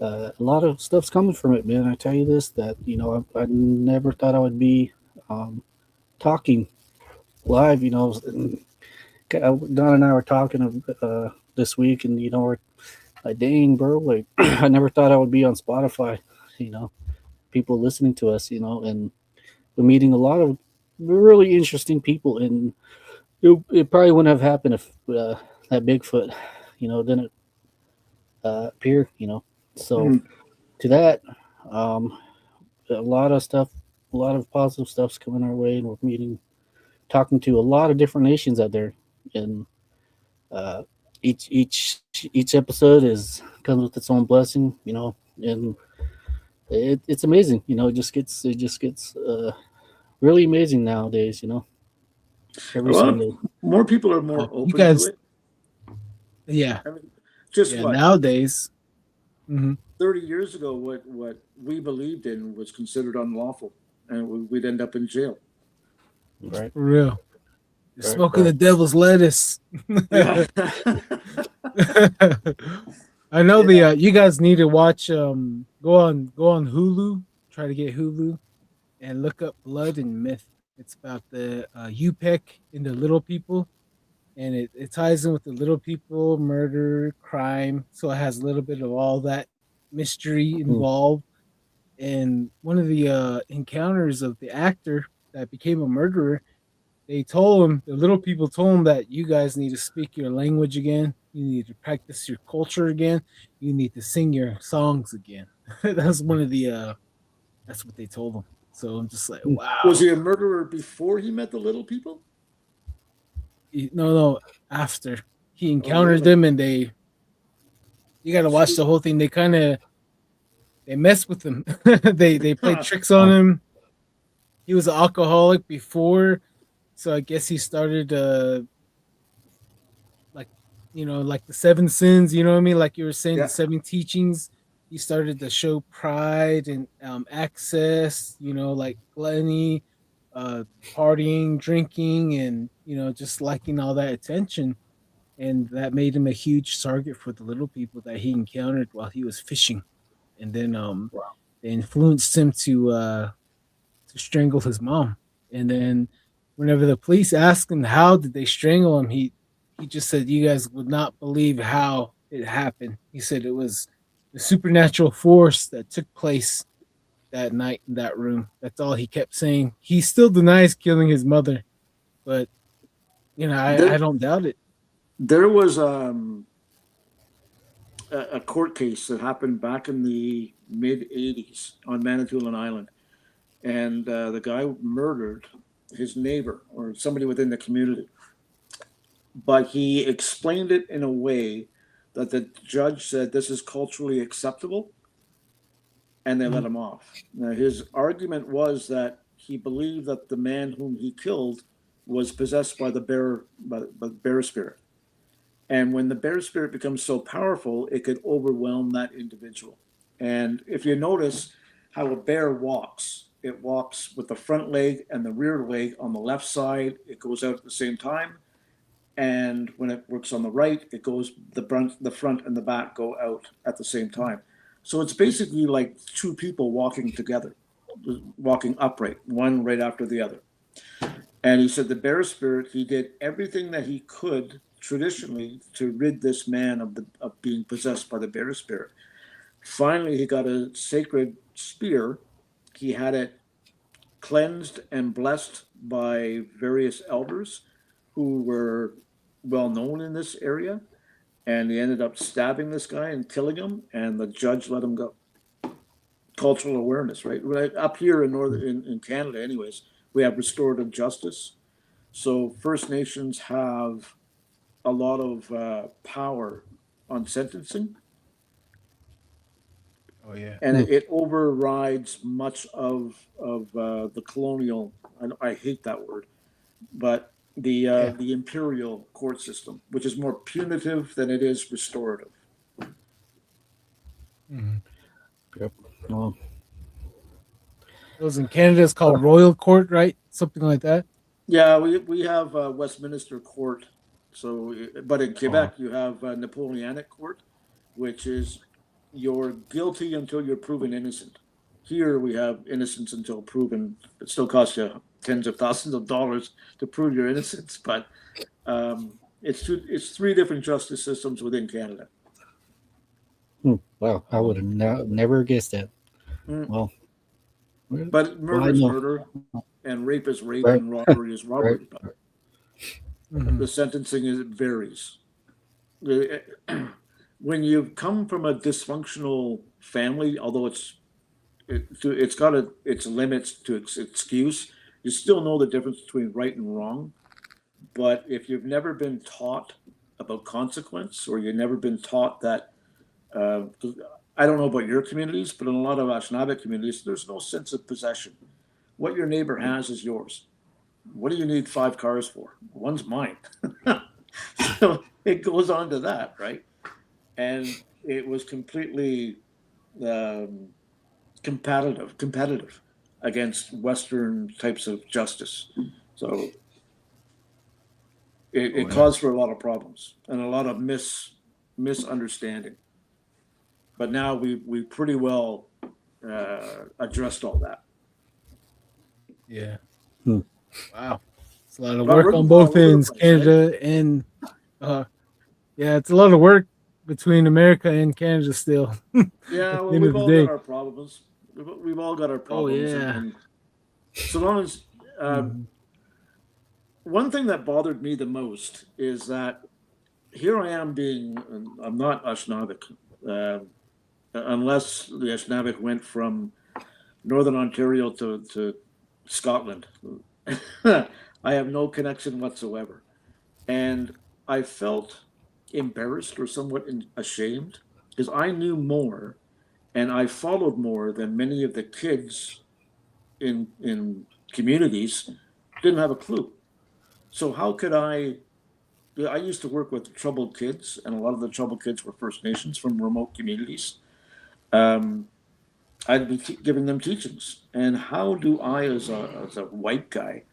a lot of stuff's coming from it, man. I tell you this, that I never thought I would be um, talking live. Don and I were talking this week, and we're like, dang, bro, like I never thought I would be on Spotify. You know, people listening to us. And we're meeting a lot of really interesting people, and it probably wouldn't have happened if that Bigfoot, didn't appear. So Mhm. to that, um, a lot of stuff, a lot of positive stuff's coming our way, and we're talking to a lot of different nations out there, and uh, each episode is comes with its own blessing, and it's amazing. It just gets really amazing nowadays. Every Well, Sunday. more people are more You open to guys, it. yeah, I mean, just yeah. what Nowadays, hmm 30 years ago, what we believed in was considered unlawful, and we'd end up in jail. Right, for real, you're right, smoking right. the devil's lettuce. Yeah. I know the Yeah. you guys need to watch go on Hulu, try to get Hulu and look up Blood and Myth. It's about the UPEC and the little people, and it ties in with the little people, murder, crime, so it has a little bit of all that mystery Mm, involved. And one of the encounters of the actor that became a murderer, they told him, the little people told him that you guys need to speak your language again. You need to practice your culture again. You need to sing your songs again. That's one of the that's what they told him. So I'm just like, mm, Was wow. he a murderer before he met the little people? No, no, after he Oh, encountered really? them and they you got to watch So, the whole thing. They kind of they mess with him. They played huh, tricks on uh, him. He was an alcoholic before, so I guess he started like like the seven sins, you know what I mean, like you were saying, the yeah. seven teachings. He started to show pride and access, like gluttony, uh partying, drinking, and just liking all that attention, and that made him a huge target for the little people that he encountered while he was fishing. And then wow. they influenced him to strangle his mom. And then whenever the police asked him how did they strangle him, he just said, "You guys would not believe how it happened." He said it was the supernatural force that took place that night in that room. That's all he kept saying. He still denies killing his mother, but I There, don't doubt it. there was a court case that happened back in the mid 80s on Manitoulin Island. And the guy murdered his neighbor or somebody within the community. But he explained it in a way that the judge said this is culturally acceptable, and they let Mhm. him off. Now, his argument was that he believed that the man whom he killed was possessed by the bear spirit. And when the bear spirit becomes so powerful, it could overwhelm that individual. And if you notice how a bear walks, it walks with the front leg and the rear leg on the left side. It goes out at the same time. And when it works on the right, it goes the front and the back go out at the same time. So it's basically like two people walking together, walking upright, one right after the other. And he said the bear spirit, he did everything that he could traditionally to rid this man of being possessed by the bear spirit. Finally, he got a sacred spear. He had it cleansed and blessed by various elders who were well known in this area. And he ended up stabbing this guy and killing him, and the judge let him go. Cultural awareness, right? Right up here in in Canada, anyways, we have restorative justice. So First Nations have a lot of power on sentencing, Oh yeah. and Mm, it overrides much of the colonial. I hate that word, but Yeah. the imperial court system, which is more punitive than it is restorative. Mhm. yep. Well, Those in Canada is called Royal Court, right? Something like that. Yeah, we have Westminster Court, so but in uh, Quebec you have Napoleonic Court, which is you're guilty until you're proven innocent. Here we have innocence until proven. It still costs you tens of thousands of dollars to prove your innocence, but It's three different justice systems within Canada. Wow, I would have never guessed that. Mm. Well, But well, murder I is know. murder, and rape is rape, Right. and robbery is Right. robbery. But Mhm. the sentencing varies. When you come from a dysfunctional family, although it's got its limits to its excuse, you still know the difference between right and wrong. But if you've never been taught about consequence, or you've never been taught that, uh, I don't know about your communities, but in a lot of Anishinaabe communities, there's no sense of possession. What your neighbor has is yours. What do you need 5 cars for? One's mine. So it goes on to that, right? And it was completely um, competitive against Western types of justice. So it caused for a lot of problems and a lot of misunderstanding. But now we pretty well addressed all that. Yeah. Hmm. Wow. It's a lot of But we're work on going all both over the ends, place, Canada and yeah, it's a lot of work between America and Canada still. Yeah, At the well, end of we've the all got day. our problems. We've all got our Oh problems, yeah. and so long as Mhm. one thing that bothered me the most is that here I am I'm not Ashnavik, unless the Ashnavik went from Northern Ontario to Scotland. I have no connection whatsoever. And I felt embarrassed or somewhat ashamed because I knew more and I followed more than many of the kids in communities didn't have a clue. So how could I used to work with troubled kids, and a lot of the troubled kids were First Nations from remote communities. Um, I'd be giving them teachings. And how do I, as a white guy,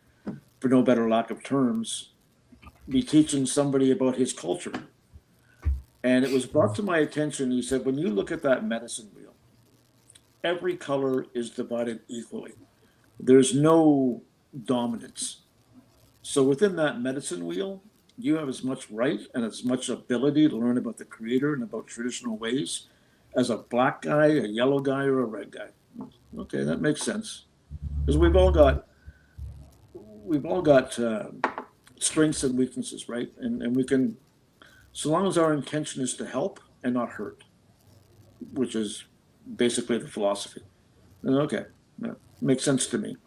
for no better lack of terms, be teaching somebody about his culture? And it was brought to my attention. He said, when you look at that medicine wheel, every color is divided equally. There's no dominance. So within that medicine wheel, you have as much right and as much ability to learn about the creator and about traditional ways as a black guy, a yellow guy, or a red guy. Okay, that makes sense because we've all got strengths and weaknesses, right? And we can, so long as our intention is to help and not hurt, which is basically the philosophy. Then okay, that makes sense to me.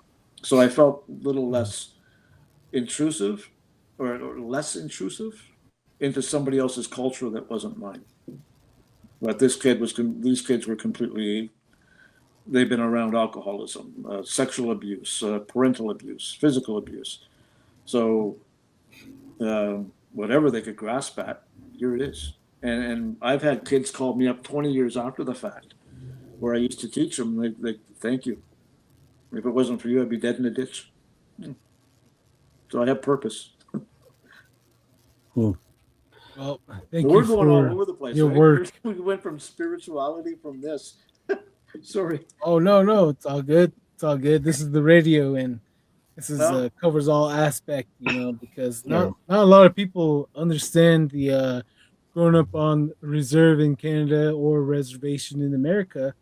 So I felt a little less intrusive or less intrusive into somebody else's culture that wasn't mine. But these kids were completely, they've been around alcoholism, sexual abuse, parental abuse, physical abuse. So whatever they could grasp at, here it is. And I've had kids call me up 20 years after the fact where I used to teach them, they thank you. If it wasn't for you, I'd be dead in a ditch. So I have purpose. Hmm. Well, But thank you we're going all for over the place, your right? work. We went from spirituality from this. Sorry. Oh no, it's all good. It's all good. This is the radio, and this is Well, covers all aspect, because Yeah. not a lot of people understand the growing up on reserve in Canada or reservation in America,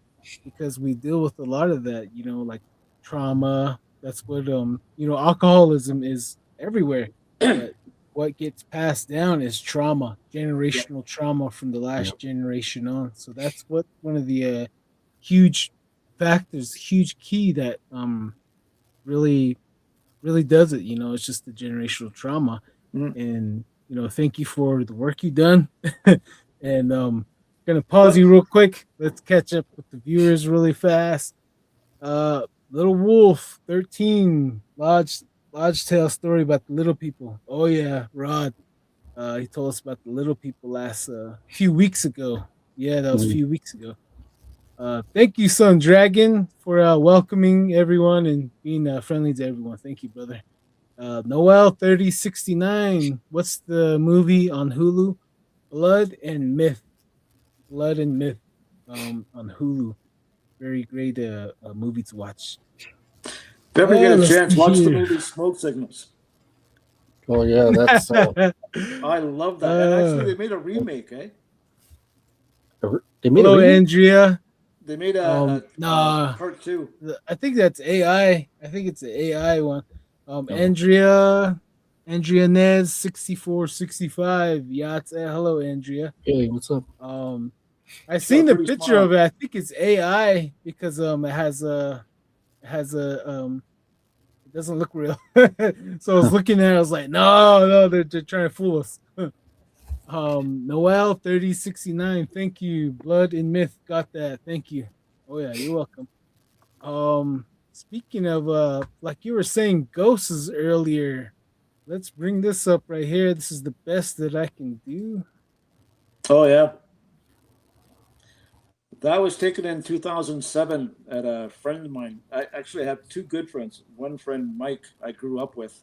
because we deal with a lot of that, like trauma. That's what alcoholism is everywhere, but what gets passed down is trauma, yeah. generational trauma from the Yeah. last generation on. So that's what one of the huge factors, huge key that really really does it. It's just the generational trauma. Mm. And thank you for the work you've done. And gonna pause But you real quick. Let's catch up with the viewers really fast. Uh, Little Wolf 13 Lodge Tale story about the little people. Oh yeah, Rod. He told us about the little people last few weeks ago. Yeah, that was a Hmm. few weeks ago. Thank you, Sun Dragon, for welcoming everyone and being friendly to everyone. Thank you, brother. Noel 3069. What's the movie on Hulu? Blood and Myth. Blood and Myth on Hulu. Very great movie to watch. if you ever get a Let's chance, see watch the here. movie Smoke Signals. Oh yeah, that's I love that. And actually, they made a remake, eh? they made a Hello, remake. Andrea. They made a Nah, part two. I think that's AI. I think it's the AI one. No. Andrea Nez 6465. Yeah, hello, Andrea. Hey, what's up? Um, I She's got a seen the pretty picture smile. of it. I think it's AI because it has a it doesn't look real. So I was looking at it, I was like, no, they're trying to fool us. Noel 3069, thank you. Blood and Myth got that. Thank you. Oh yeah, you're welcome. Speaking of like you were saying ghosts earlier, let's bring this up right here. This is the best that I can do. Oh yeah, that was taken in 2007 at a friend of mine. I actually have two good friends. One friend, Mike, I grew up with.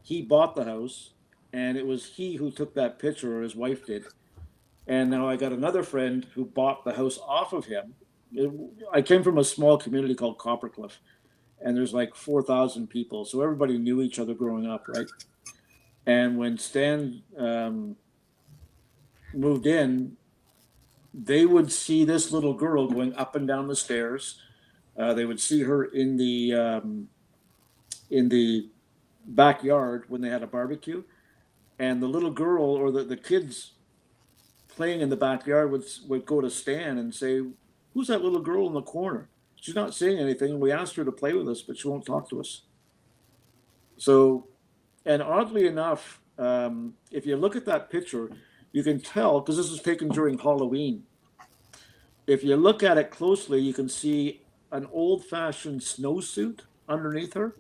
He bought the house, and it was he who took that picture, or his wife did. And now I got another friend who bought the house off of him. I came from a small community called Coppercliff, and there's like 4,000 people, so everybody knew each other growing up, right? And when Stan moved in, they would see this little girl going up and down the stairs. They would see her in the backyard when they had a barbecue, and the little girl or the kids playing in the backyard would go to Stan and say, "Who's that little girl in the corner? She's not saying anything. We asked her to play with us, but she won't talk to us." So, and oddly enough, if you look at that picture, you can tell because this was taken during Halloween. If you look at it closely, you can see an old-fashioned snowsuit underneath her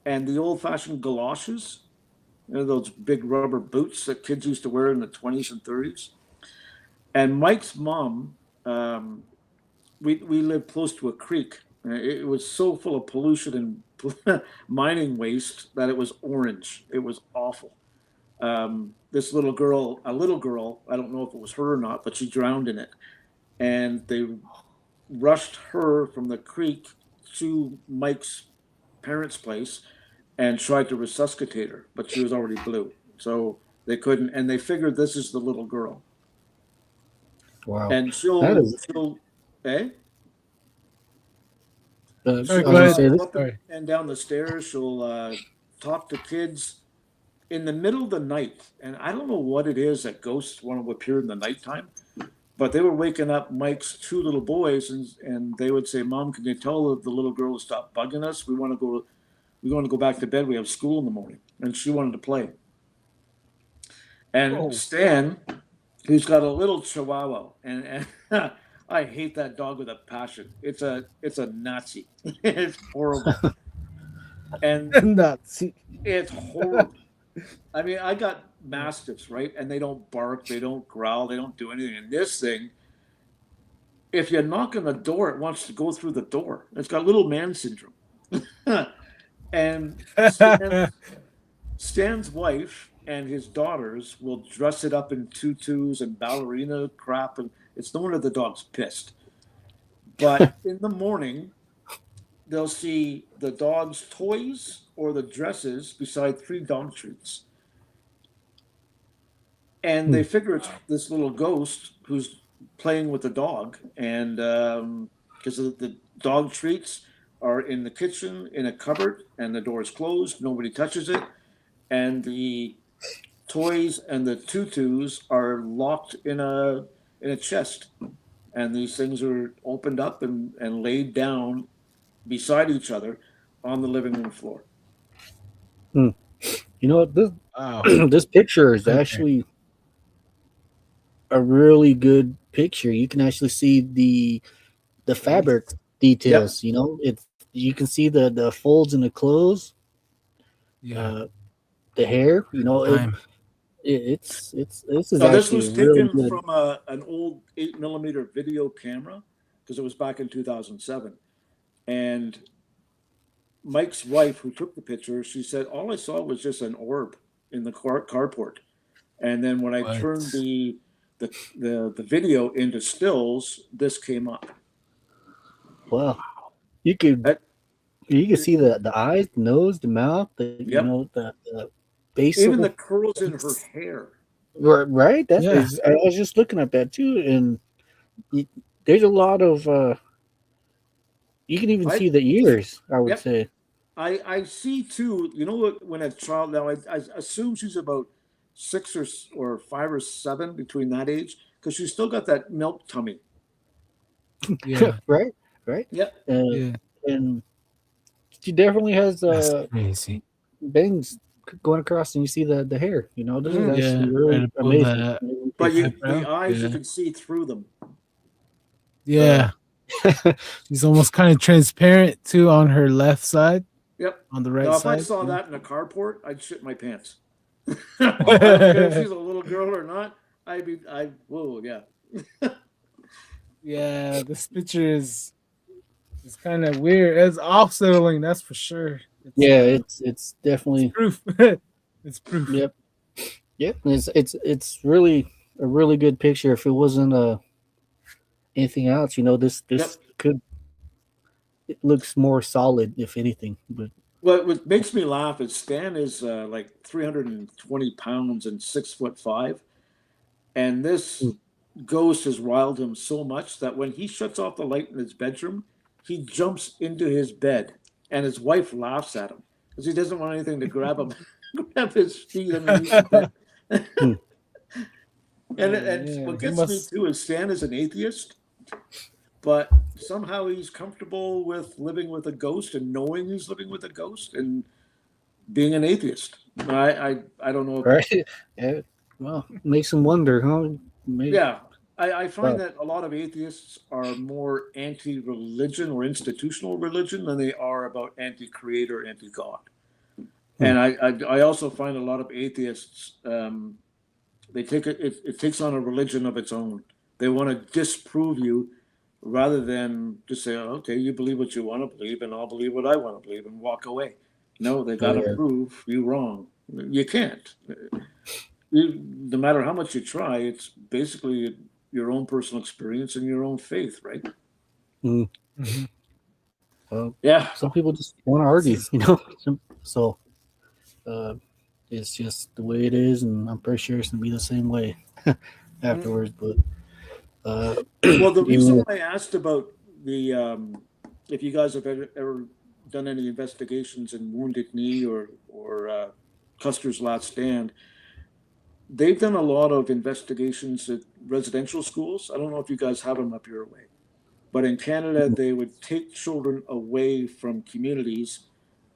and the old-fashioned galoshes, those big rubber boots that kids used to wear in the 20s and 30s. And Mike's mom, we lived close to a creek. It was so full of pollution and mining waste that it was orange. It was awful. This little girl, a little girl, I don't know if it was her or not, but she drowned in it. And they rushed her from the creek to Mike's parents' place and tried to resuscitate her, but she was already blue. So they couldn't, and they figured this is the little girl. Wow, And that is. she'll, eh? I was Sorry, go gonna She'll ahead. say go this. up Sorry. and down the stairs. She'll talk to kids in the middle of the night. And I don't know what it is that ghosts want to appear in the nighttime, but they were waking up Mike's two little boys, and they would say, "Mom, can you tell the little girl to stop bugging us? We want to go back to bed. We have school in the morning." And she wanted to play. And Oh, Stan, who's got a little chihuahua, and I hate that dog with a passion. It's a Nazi. It's horrible. And Nazi. it's horrible. I mean, I got mastiffs, right? And they don't bark, they don't growl, they don't do anything. And this thing, if you knock on the door, it wants to go through the door. It's got little man syndrome. And Stan's wife and his daughters will dress it up in tutus and ballerina crap, and it's no wonder the dog's pissed. But in the morning, they'll see the dog's toys or the dresses beside three dog treats. And they figure it's this little ghost who's playing with the dog. And because the dog treats are in the kitchen in a cupboard and the door is closed, nobody touches it. And the toys and the tutus are locked in a chest. And these things are opened up and laid down beside each other on the living room floor. You know what? This wow. this picture is Okay. actually a really good picture. You can actually see the fabric Yep. details. You know, it's you can see the folds in the clothes, Yeah. uh, the hair. You know, Time. it's this is Now this actually was really taken good. from an old 8mm video camera because it was back in 2007. And Mike's wife, who took the picture, she said all I saw was just an orb in the carport. And then when I What? turned the video into stills, this came up. Well, you could That, you can see the eyes, the nose, the mouth. You yep. know the Even the basal, curls in her hair. right? That Yeah. is. I was just looking at that too, and y- there's a lot of. You can even I see the ears. I would Yep. say. I see too. You know what? When a child now, I assume she's about 6 or 5 or 7, between that age, because she's still got that milk tummy. Yeah. Right, right, Yep. uh, Yeah. and she definitely has That's crazy. bangs going across, and you see the hair. You know, this is Mhm. Yeah. actually Trying really to pull amazing. that Amazing But picture. the eyebrow. eyes, you Yeah. can see through them. Yeah. He's almost kind of transparent too on her left side, Yep. on the right Now, if I side. saw Yeah. that in a carport, I'd shit my pants. I don't care if she's a little girl or not. Whoa, yeah. Yeah, this picture is kind of weird. It's off-settling, that's for sure. Yeah, it's It's definitely proof. It's proof. yep, yep. It's really a really good picture. If it wasn't anything else, this Yep. could it looks more solid if anything. But What makes me laugh is Stan is like 320 pounds and 6'5", and this ghost has riled him so much that when he shuts off the light in his bedroom, he jumps into his bed, and his wife laughs at him because he doesn't want anything to grab him, grab his feet underneath the bed. hmm, Oh And man, what he gets me must. too is Stan is an atheist, but somehow he's comfortable with living with a ghost and knowing he's living with a ghost and being an atheist. I don't know. right, yeah. Well, makes them wonder, huh? Maybe, Yeah, I find uh, that a lot of atheists are more anti-religion or institutional religion than they are about anti-creator, anti-God. hmm, And I also find a lot of atheists, they it takes on a religion of its own. They want to disprove you rather than just say, oh, okay, you believe what you want to believe, and I'll believe what I want to believe and walk away. No, they oh got to yeah, prove you wrong. You can't. No matter how much you try, it's basically your own personal experience and your own faith, right? mm, Mhm. well, Yeah. some people just want to This argue, is so uh, it's just the way it is, and I'm pretty sure it's gonna be the same way afterwards. But uh, well. The reason even why I asked about the if you guys have ever done any investigations in Wounded Knee or Custer's Last Stand, they've done a lot of investigations at residential schools. I don't know if you guys have them up your way, but in Canada, they would take children away from communities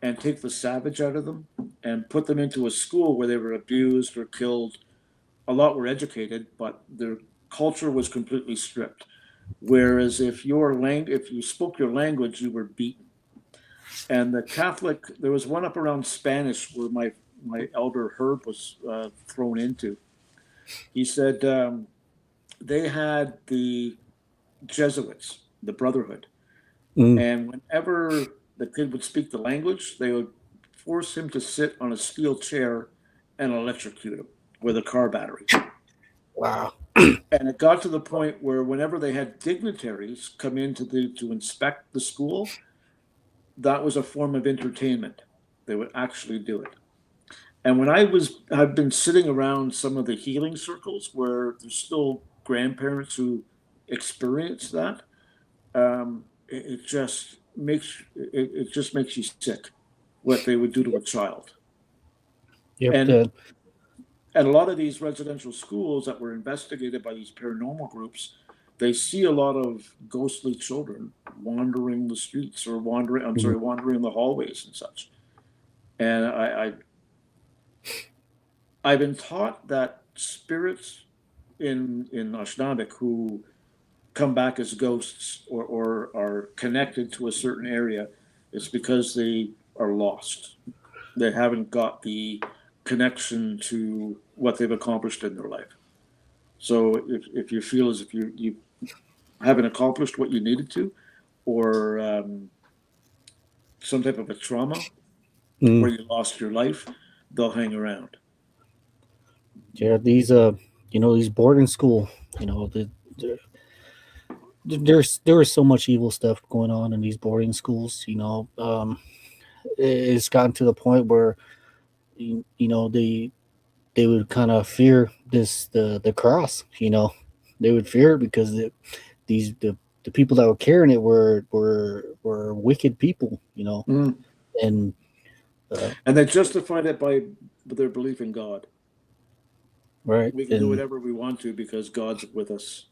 and take the savage out of them and put them into a school where they were abused or killed. A lot were educated, but their culture was completely stripped. Whereas if you spoke your language, you were beaten. And the Catholic, there was one up around Spanish where my elder Herb was thrown into. He said they had the Jesuits, the Brotherhood, mm, and whenever the kid would speak the language, they would force him to sit on a steel chair and electrocute him with a car battery. wow, And it got to the point where whenever they had dignitaries come in to inspect the school, that was a form of entertainment. They would actually do it. And I've been sitting around some of the healing circles where there's still grandparents who experience that. It just makes you sick what they would do to a child. yep, And at a lot of these residential schools that were investigated by these paranormal groups, they see a lot of ghostly children wandering the streets or wandering the hallways and such. And I've been taught that spirits in Ashnavik who come back as ghosts or are connected to a certain area, it's because they are lost. They haven't got the connection to what they've accomplished in their life. So if you feel as if you haven't accomplished what you needed to, or some type of a trauma mm, where you lost your life, they'll hang around. yeah. These boarding school, the there was so much evil stuff going on in these boarding schools. It's gotten to the point where they would kind of fear the cross. They would fear it because these the people that were carrying it were wicked people. Mm. And And they justified it by their belief in God. right, We can do and whatever we want to because God's with us.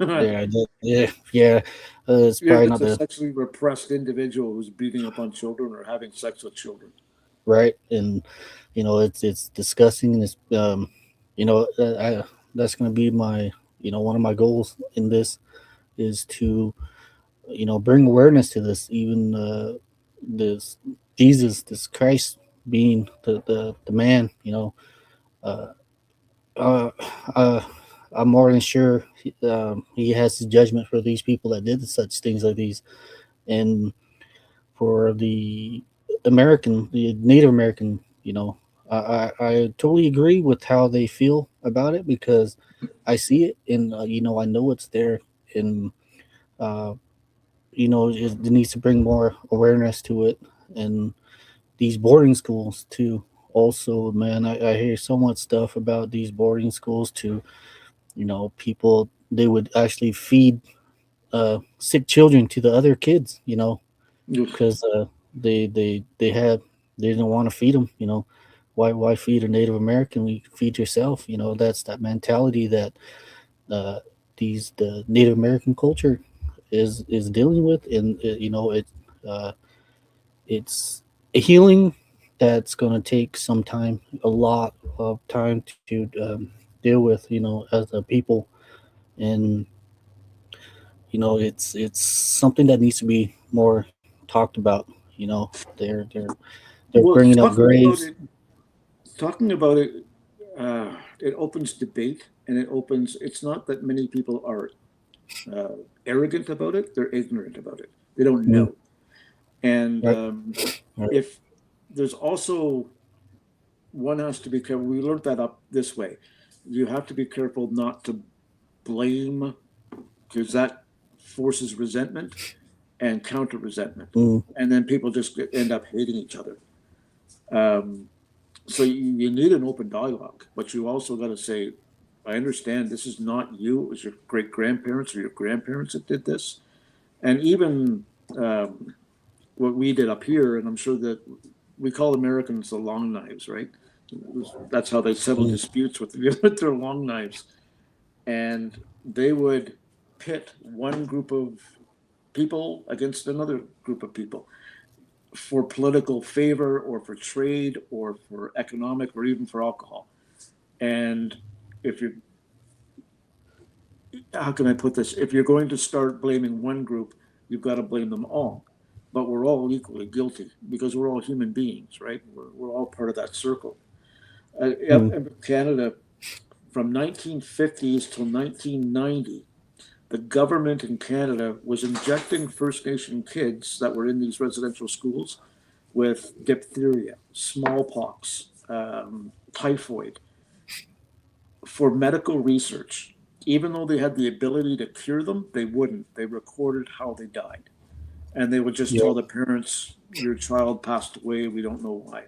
yeah. It's Yeah, probably it's not a the sexually repressed individual who's beating up on children or having sex with children. right, and it's disgusting, and it's that's going to be my one of my goals in this is to bring awareness to this, even this Jesus, this Christ being the man. Uh, uh, uh, I'm more than sure he has his judgment for these people that did such things like these, and for the Native American. I totally agree with how they feel about it because I see it, and I know it's there, and uh, it needs to bring more awareness to it, and these boarding schools too. Also, man, I hear so much stuff about these boarding schools too. People they would actually feed sick children to the other kids. Oof. Because they didn't want to feed them. Why feed a Native American? We feed yourself. That's that mentality that uh, the Native American culture is dealing with, and uh, it's a healing that's going to take some time, a lot of time to deal with, as a people, and it's something that needs to be more talked about. They're Well, bringing up graves. talking about it, uh, it opens debate and it opens. It's not that many people are uh, arrogant about it; they're ignorant about it. They don't Mm, know. And right, right, if there's also one has to be careful. We learned that up this way. You have to be careful not to blame because that forces resentment and counter resentment, mm, and then people just end up hating each other. Um, so you need an open dialogue, but you also got to say, I understand this is not you. It was your great grandparents or your grandparents that did this, and even what we did up here, and I'm sure that we call Americans the long knives, right? That's how they settle mm, disputes with with their long knives, and they would pit one group of people against another group of people for political favor or for trade or for economic or even for alcohol. And if you're, how can I put this? If you're going to start blaming one group, you've got to blame them all. But we're all equally guilty because we're all human beings, right? We're all part of that circle. mm, In Canada, from 1950s till 1990, the government in Canada was injecting First Nation kids that were in these residential schools with diphtheria, smallpox, typhoid for medical research. Even though they had the ability to cure them, they wouldn't. They recorded how they died. And they would just yeah, tell the parents, your child passed away, we don't know why.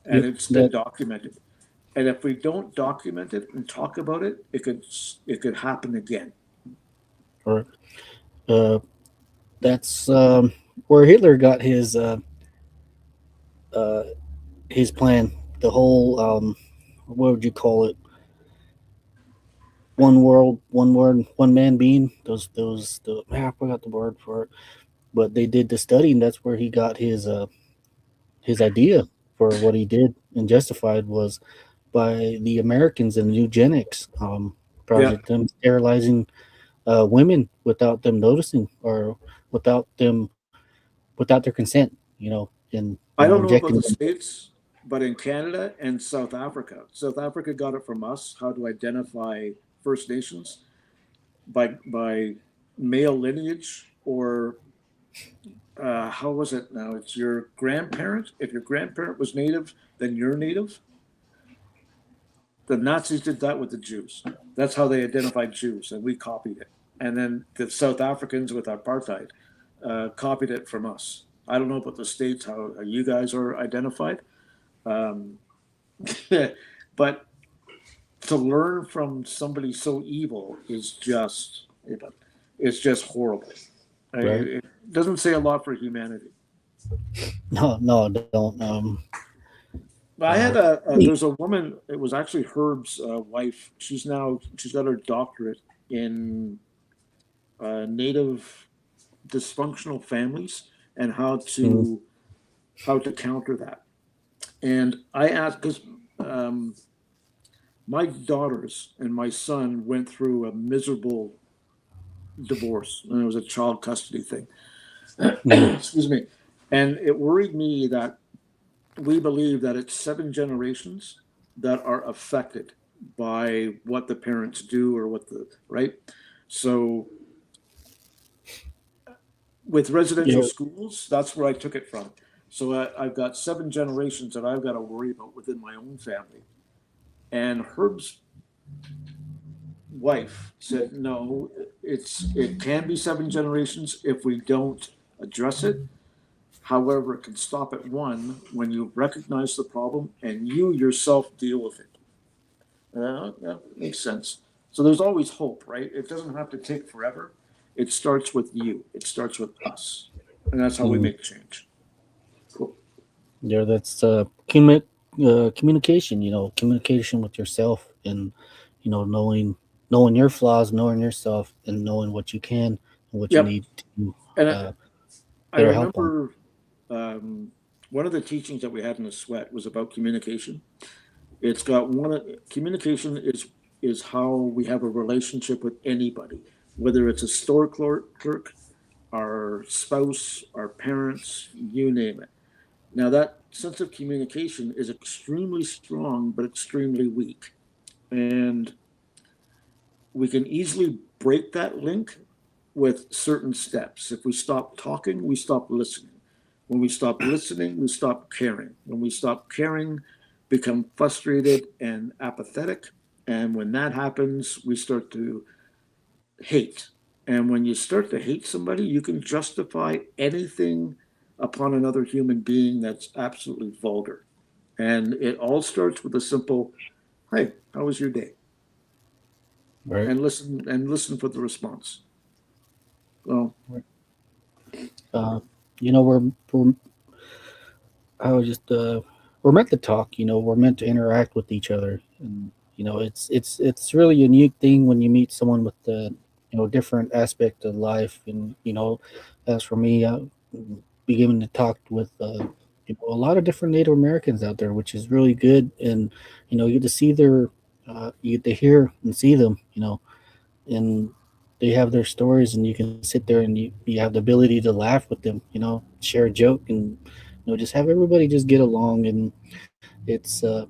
And yep, it's been that documented. And if we don't document it and talk about it, it could happen again. or that's where Hitler got uh, his plan. The whole what would you call it? One world, one word, one man being. I forgot the word for it, but they did the study, and that's where he got his idea for what he did and justified was by the Americans and the eugenics Yeah. project, them sterilizing women without them noticing or without them without their consent, and I don't know about injecting the them. States, but in Canada and South Africa got it from us how to identify First Nations by male lineage or how was it now? It's your grandparent. If your grandparent was native, then you're native. The Nazis did that with the Jews. That's how they identified Jews, and we copied it. And then the South Africans with apartheid copied it from us. I don't know about the States, how you guys are identified, um, But to learn from somebody so evil is just, it's just horrible. Right? It doesn't say a lot for humanity. No, no, don't. I had Me. there's a woman, it was actually Herb's wife. She's got her doctorate in native dysfunctional families and Mm, how to counter that. And I asked because um, my daughters and my son went through a miserable divorce, and it was a child custody thing. mm, Excuse me. And it worried me that we believe that it's 7 generations that are affected by what the parents do or what the right. So with you residential know, schools, that's where I took it from. So I've got 7 generations that I've got to worry about within my own family. And Herb's wife said, no, it can be 7 generations if we don't address it. However, it can stop at one when you recognize the problem and you yourself deal with it. Yeah, makes sense. So there's always hope, right? It doesn't have to take forever. It starts with you. It starts with us, and that's how we mm, make change. Cool. yeah, that's communication. Communication with yourself, and knowing your flaws, knowing yourself, and knowing what you can and what you Yep. need to And uh, I better help on. remember um, one of the teachings that we had in the sweat was about communication. It's got communication is how we have a relationship with anybody, whether it's a store clerk, our spouse, our parents, you name it. Now, that sense of communication is extremely strong, but extremely weak. And we can easily break that link with certain steps. If we stop talking, we stop listening. When we stop listening, we stop caring. When we stop caring, become frustrated and apathetic. And when that happens, we start to hate. And when you start to hate somebody, you can justify anything upon another human being that's absolutely vulgar. And it all starts with a simple, "Hey, how was your day?" Right. And listen for the response. Well, Uh, we're I was just we're meant to talk. We're meant to interact with each other, and it's really a unique thing when you meet someone with the different aspect of life. And as for me, I beginning to talk with a lot of different Native Americans out there, which is really good. And you get to see you get to hear and see them. And they have their stories, and you can sit there and you have the ability to laugh with them, share a joke, and just have everybody just get along. And it's a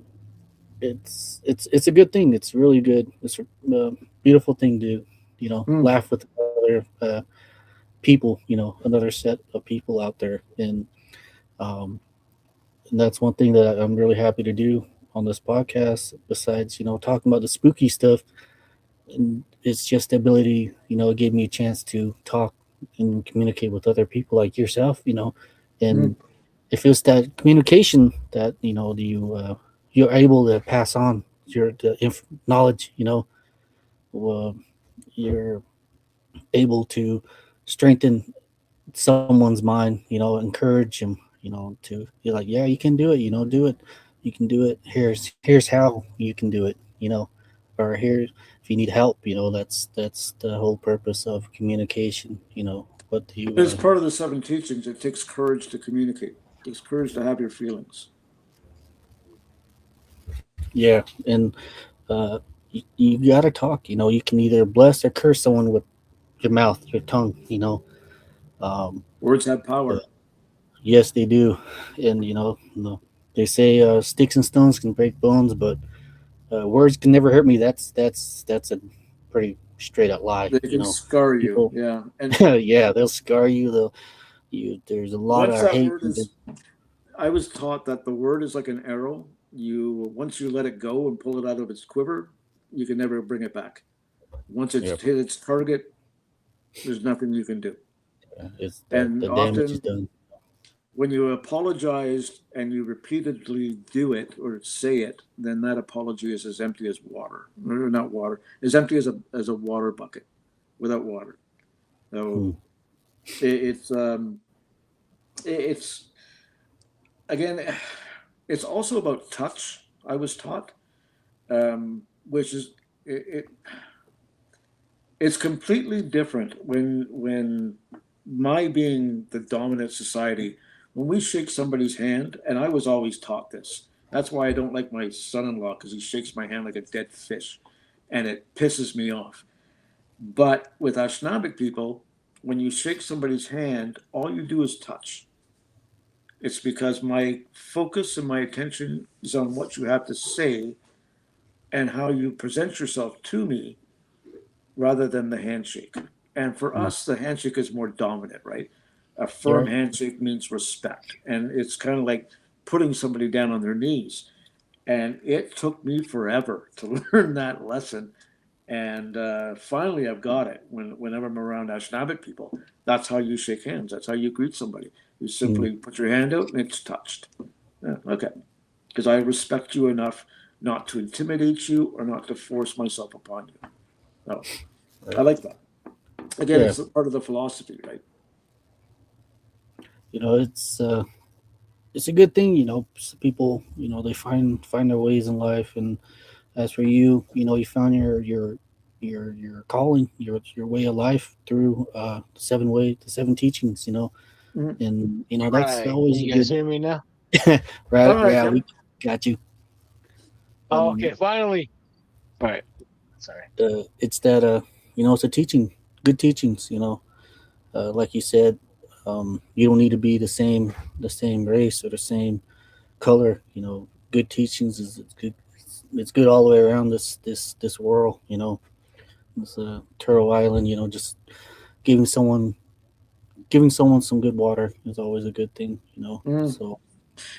good thing. It's really good. It's a beautiful thing to hmm. laugh with other people, another set of people out there. Um, and that's one thing that I'm really happy to do on this podcast, besides talking about the spooky stuff. And it's just the ability, it gave me a chance to talk and communicate with other people like yourself, Hmm. and if it's that communication that you're able to pass on knowledge, uh, you're able to strengthen someone's mind, encourage them, to be like, yeah, you can do it, do it, you can do it. Here's how you can do it, or here if you need help, that's the whole purpose of communication. What do you As part of the 7 teachings, it takes courage to communicate. It takes courage to have your feelings. Yeah, and you got to talk. You can either bless or curse someone with your mouth, your tongue. Um, Words have uh, power. yes, they do. And they say sticks and stones can break bones, but words can never hurt me. That's a pretty straight up lie. They can scar you. People, Yeah. And yeah, they'll scar you. There's a lot once of that hate. word is, I was taught that the word is like an arrow. Once you let it go and pull it out of its quiver, you can never bring it back. Once it's Yep, hit its target, there's nothing you can do. it's And the damage is often done. when you apologize and you repeatedly do it or say it, then that apology is as empty as water, or not water, as empty as a water bucket without water. Hmm. So it's it's again, it's also about touch. I was taught, which is it it's completely different when my being the dominant society, when we shake somebody's hand, and I was always taught this. That's why I don't like my son-in-law, because he shakes my hand like a dead fish, and it pisses me off. But with Ashtanabic people, when you shake somebody's hand, all you do is touch. It's because my focus and my attention is on what you have to say and how you present yourself to me rather than the handshake. And for Hmm. us, the handshake is more dominant, right? A You're firm right. handshake means respect. And it's kind of like putting somebody down on their knees. And it took me forever to learn that lesson. And finally, I've got it. Whenever I'm around Ashnabit people, that's how you shake hands. That's how you greet somebody. You Hmm. simply put your hand out and it's touched. Yeah, okay. Because I respect you enough not to intimidate you or not to force myself upon you. No, I Right. like that. Again, Yeah. it's part of the philosophy, right? You know, it's a good thing. You know, people, you know, they find their ways in life, and as for you, you know, you found your calling, your way of life through the seven teachings. You know, Mhm. and you know All that's right. Can always a you guys good. hear me now? Right? All right, Yeah, Kevin. we got you. Oh, And okay. Finally. All right. Sorry. it's that you know, it's a teaching, good teachings. You know, like you said, you don't need to be the same race or the same color. You know, good teachings is it's good. It's good all the way around this world. You know, this Turtle Island. You know, just giving someone giving someone some good water is always a good thing. You know, Mm. so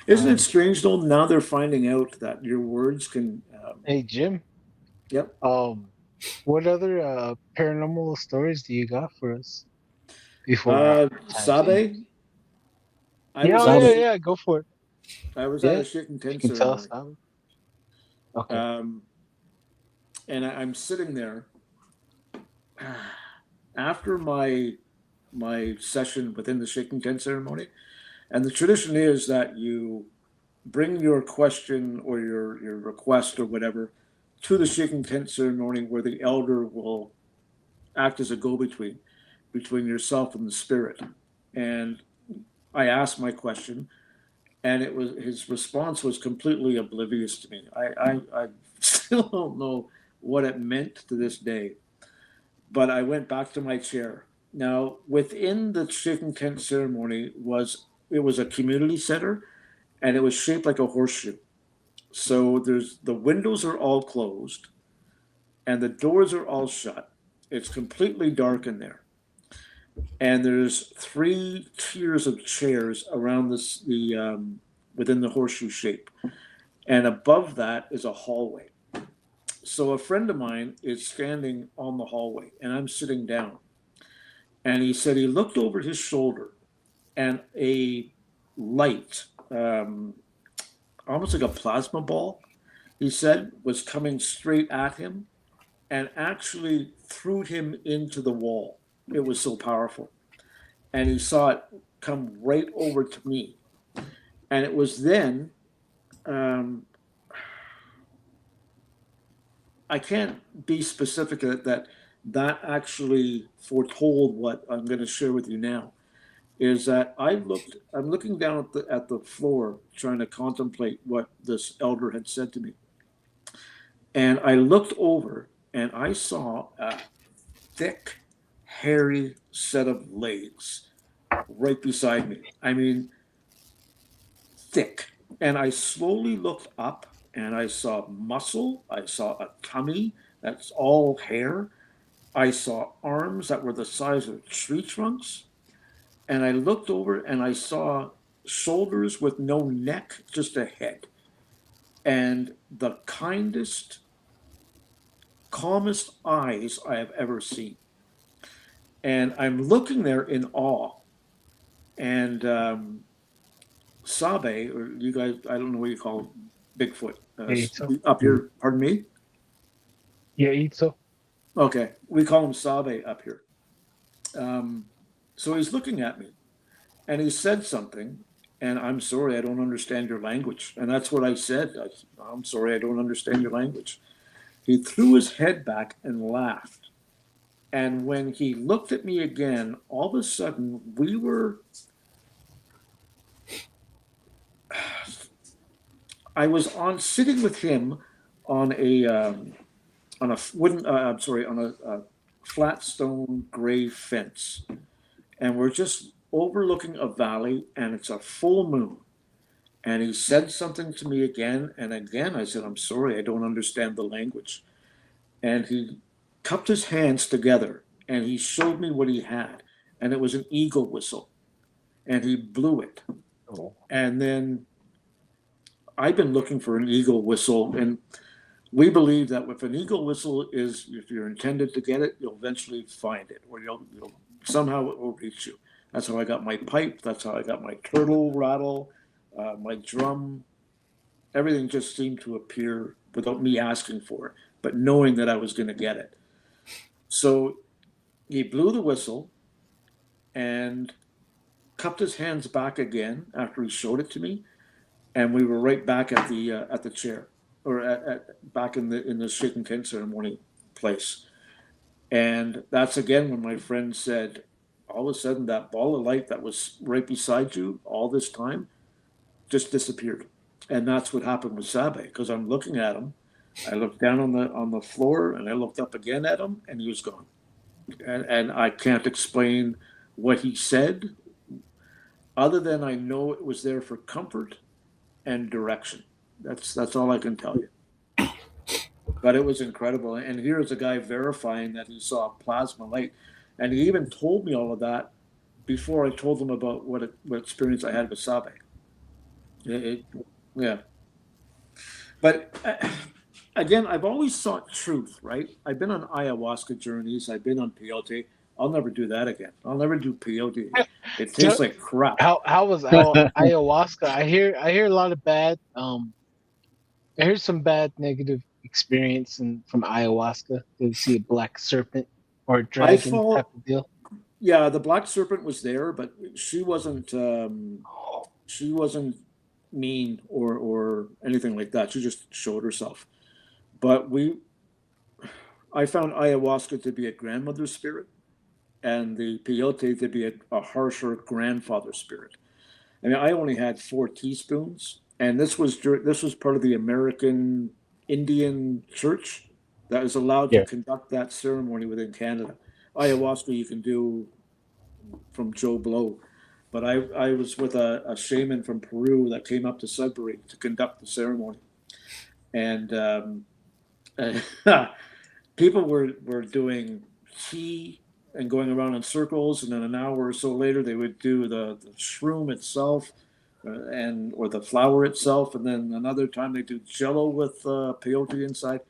Isn't it um, strange though? Now they're finding out that your words can. Hey, Jim. Yep. Um, what other paranormal stories do you got for us before time's in? Sabe, I Yeah, was oh, at a yeah, Sabe. yeah. Go for it. I was at Yeah. a shaken If you tent can tell us ceremony, something. Okay. um, and I'm sitting there after my session within the shaking tent ceremony, and the tradition is that you bring your question or your request or whatever to the shaking tent ceremony, where the elder will act as a between yourself and the spirit. And I asked my question, and it was his response was completely oblivious to me. I still don't know what it meant to this day. But I went back to my chair. Now, within the chicken tent ceremony was a community center, and it was shaped like a horseshoe. So there's the windows are all closed, and the doors are all shut. It's completely dark in there, and there's three tiers of chairs around the within the horseshoe shape, and above that is a hallway. So a friend of mine is standing on the hallway, and I'm sitting down. And he said he looked over his shoulder, and a light, almost like a plasma ball, he said, was coming straight at him and actually threw him into the wall. It was so powerful. And he saw it come right over to me. And it was then, um, I can't be specific that actually foretold what I'm going to share with you now. Is that I'm looking down at the floor trying to contemplate what this elder had said to me. And I looked over and I saw a thick, hairy set of legs right beside me. I mean, thick. And I slowly looked up and I saw muscle. I saw a tummy that's all hair. I saw arms that were the size of tree trunks. And I looked over and I saw shoulders with no neck, just a head. And the kindest, calmest eyes I have ever seen. And I'm looking there in awe. And Sabe, or you guys, I don't know what you call Bigfoot. Ito. Up here, pardon me? Yeah, Ito. Okay, we call him Sabe up here. So he's looking at me and he said something, and I'm sorry, I don't understand your language. And that's what I said. I'm sorry, I don't understand your language. He threw his head back and laughed. And when he looked at me again, all of a sudden I was on sitting with him on a wooden, I'm sorry, on a flat stone gray fence, and we're just overlooking a valley, and it's a full moon. And he said something to me again, and again I said, "I'm sorry, I don't understand the language." And he cupped his hands together, and he showed me what he had, and it was an eagle whistle, and he blew it. Oh. And then I've been looking for an eagle whistle, and we believe that if an eagle whistle is, if you're intended to get it, you'll eventually find it, or you'll somehow it will reach you. That's how I got my pipe. That's how I got my turtle rattle, my drum. Everything just seemed to appear without me asking for it, but knowing that I was going to get it. So he blew the whistle and cupped his hands back again after he showed it to me, and we were right back at the chair, or back in the shaken tent ceremony place. And that's again when my friend said, all of a sudden that ball of light that was right beside you all this time just disappeared. And that's what happened with Sabe, because I'm looking at him. I looked down on the floor and I looked up again at him, and he was gone. And I can't explain what he said, other than I know it was there for comfort and direction. That's all I can tell you. But it was incredible. And here's a guy verifying that he saw a plasma light, and he even told me all of that before I told him about what experience I had with Sabe. Yeah. But again, I've always sought truth, right? I've been on ayahuasca journeys. I've been on peyote. I'll never do that again. I'll never do peyote again. It tastes So, like crap. how was ayahuasca? I hear a lot of bad. I heard some bad negative experience from ayahuasca. Did you see a black serpent or a I dragon type fall. of deal? Yeah, the black serpent was there, but she wasn't. She wasn't mean or anything like that. She just showed herself. But I found ayahuasca to be a grandmother spirit, and the peyote to be a harsher grandfather spirit. I mean, I only had 4 teaspoons, and this was part of the American Indian Church that is allowed to Yeah. conduct that ceremony within Canada. Ayahuasca you can do from Joe Blow, but I was with a shaman from Peru that came up to Sudbury to conduct the ceremony, and people were doing tea and going around in circles, and then an hour or so later they would do the shroom itself, and or the flower itself, and then another time they do jello with peyote inside.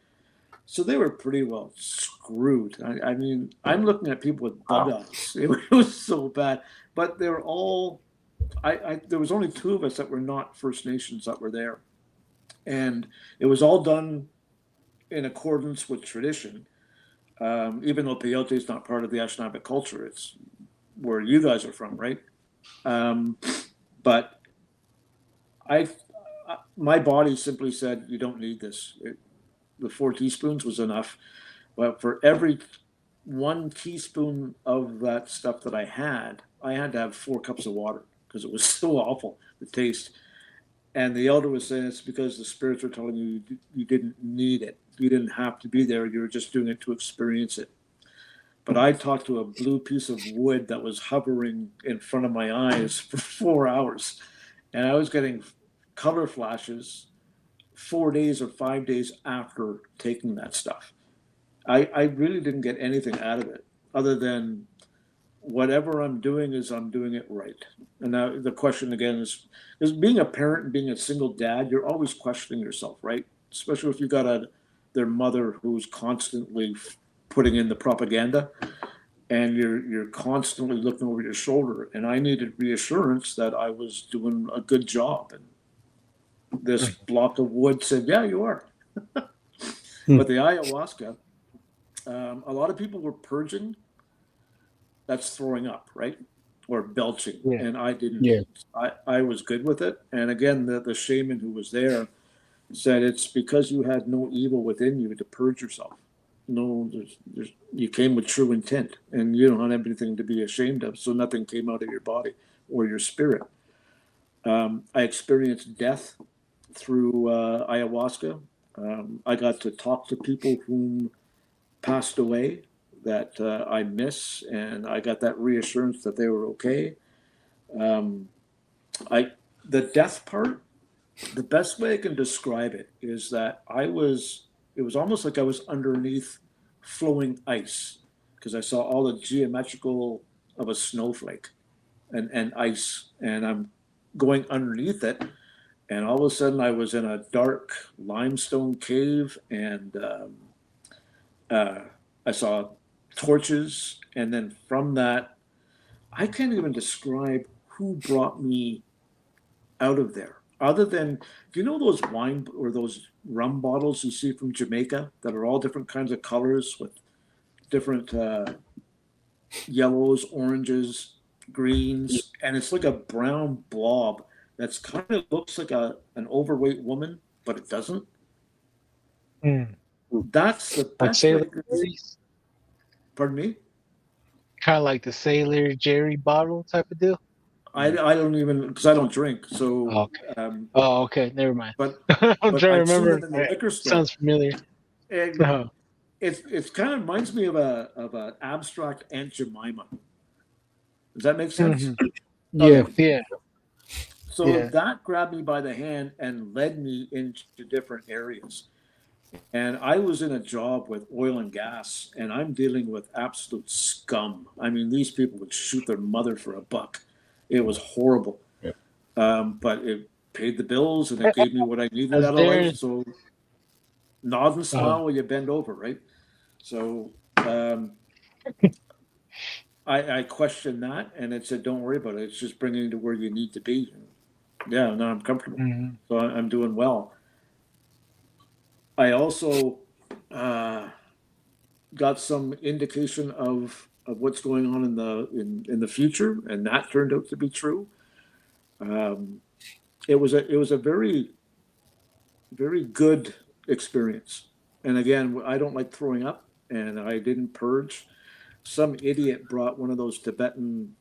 So they were pretty well screwed. I mean, I'm looking at people with bug eyes. It was so bad, but they were all. There was only 2 of us that were not First Nations that were there, and it was all done in accordance with tradition. Even though peyote is not part of the Anishinaabe culture, it's where you guys are from, right? Um, but I, my body simply said, "You don't need this." The 4 teaspoons was enough. But for every 1 teaspoon of that stuff that I had to have 4 cups of water because it was so awful, the taste. And the elder was saying it's because the spirits were telling you didn't need it. You didn't have to be there. You were just doing it to experience it. But I talked to a blue piece of wood that was hovering in front of my eyes for 4 hours. And I was getting color flashes 4 days or 5 days after taking that stuff. I really didn't get anything out of it other than whatever I'm doing I'm doing it right. And now the question again is being a parent and being a single dad, you're always questioning yourself, right? Especially if you got their mother who's constantly putting in the propaganda. and you're constantly looking over your shoulder. And I needed reassurance that I was doing a good job. And this block of wood said, "Yeah, you are." But the ayahuasca, a lot of people were purging. That's throwing up, right? Or belching. Yeah. And I didn't. Yeah. I was good with it. And again, the shaman who was there said it's because you had no evil within you to purge yourself. No, you came with true intent, and you don't have anything to be ashamed of. So nothing came out of your body or your spirit. I experienced death through ayahuasca. I got to talk to people whom passed away that I miss, and I got that reassurance that they were okay. Um, I the death part. The best way I can describe it is that it was almost like I was underneath flowing ice because I saw all the geometrical of a snowflake and ice, and I'm going underneath it. And all of a sudden, I was in a dark limestone cave, and uh, I saw torches. And then from that, I can't even describe who brought me out of there. Other than, do you know those wine or those rum bottles you see from Jamaica that are all different kinds of colors with different yellows, oranges, greens, and it's like a brown blob that's kind of looks like an overweight woman, but it doesn't. Mm. That's the Like best way. Sailor Jerry's, Pardon me? kind of like the Sailor Jerry bottle type of deal. I don't even, because I don't drink. So, Oh, okay. Oh, okay. Never mind. but I'm trying to I've seen remember. it in the liquor store. Sounds familiar. And Oh. it's kind of reminds me of an abstract Aunt Jemima. Does that make sense? Mhm. Yeah. Yeah. So Yeah. that grabbed me by the hand and led me into different areas. And I was in a job with oil and gas, and I'm dealing with absolute scum. I mean, these people would shoot their mother for a buck. It was horrible. Yeah. But it paid the bills and it gave me what I needed As out of there- life. So nod and smile while you bend over, right? So I questioned that, and it said, "Don't worry about it. It's just bringing you to where you need to be." Yeah, now I'm comfortable. Mhm. So I'm doing well. I also got some indication of what's going on in the future, and that turned out to be true. It was a very very good experience. And again, I don't like throwing up, and I didn't purge. Some idiot brought one of those Tibetan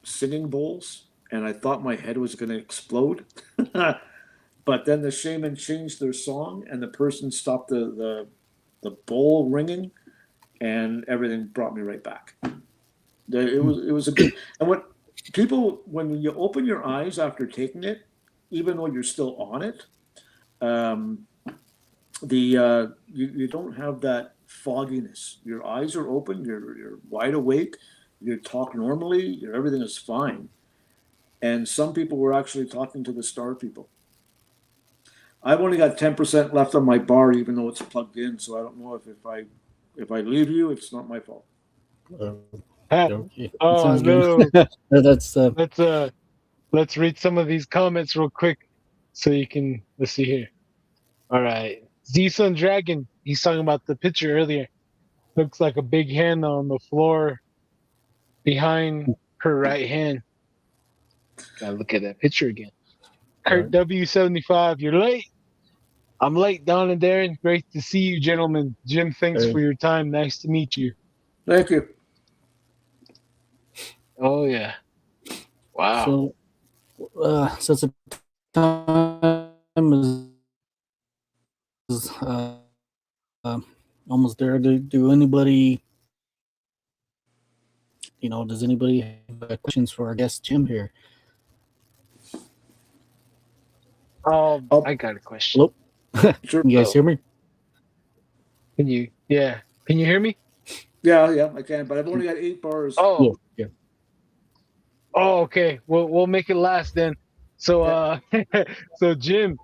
singing bowls, and I thought my head was going to explode. But then the shaman changed their song, and the person stopped the bowl ringing, and everything brought me right back. It was a good. And what people, when you open your eyes after taking it, even though you're still on it, you don't have that fogginess. Your eyes are open. You're wide awake. You talk normally. Everything is fine. And some people were actually talking to the star people. I've only got 10% left on my bar, even though it's plugged in. So I don't know if I leave you, it's not my fault. Okay. Oh Sounds no. good. That's Let's read some of these comments real quick so you can let's see here. All right. Z-Sun Dragon, he's talking about the picture earlier. Looks like a big hand on the floor behind her right hand. Gotta look at that picture again. Kurt Right. W75, you're late. I'm late, Don and Darren. Great to see you, gentlemen. Jim, thanks Hey. for your time. Nice to meet you. Thank you. Oh yeah. Wow. So since the time is almost there, do anybody, does anybody have questions for our guest Jim here? I got a question. Hello? Sure. You guys hear me? Can you hear me? Yeah, I can, but I've only got 8 bars. Oh, Yeah. oh, okay. We'll make it last then. So so Jim,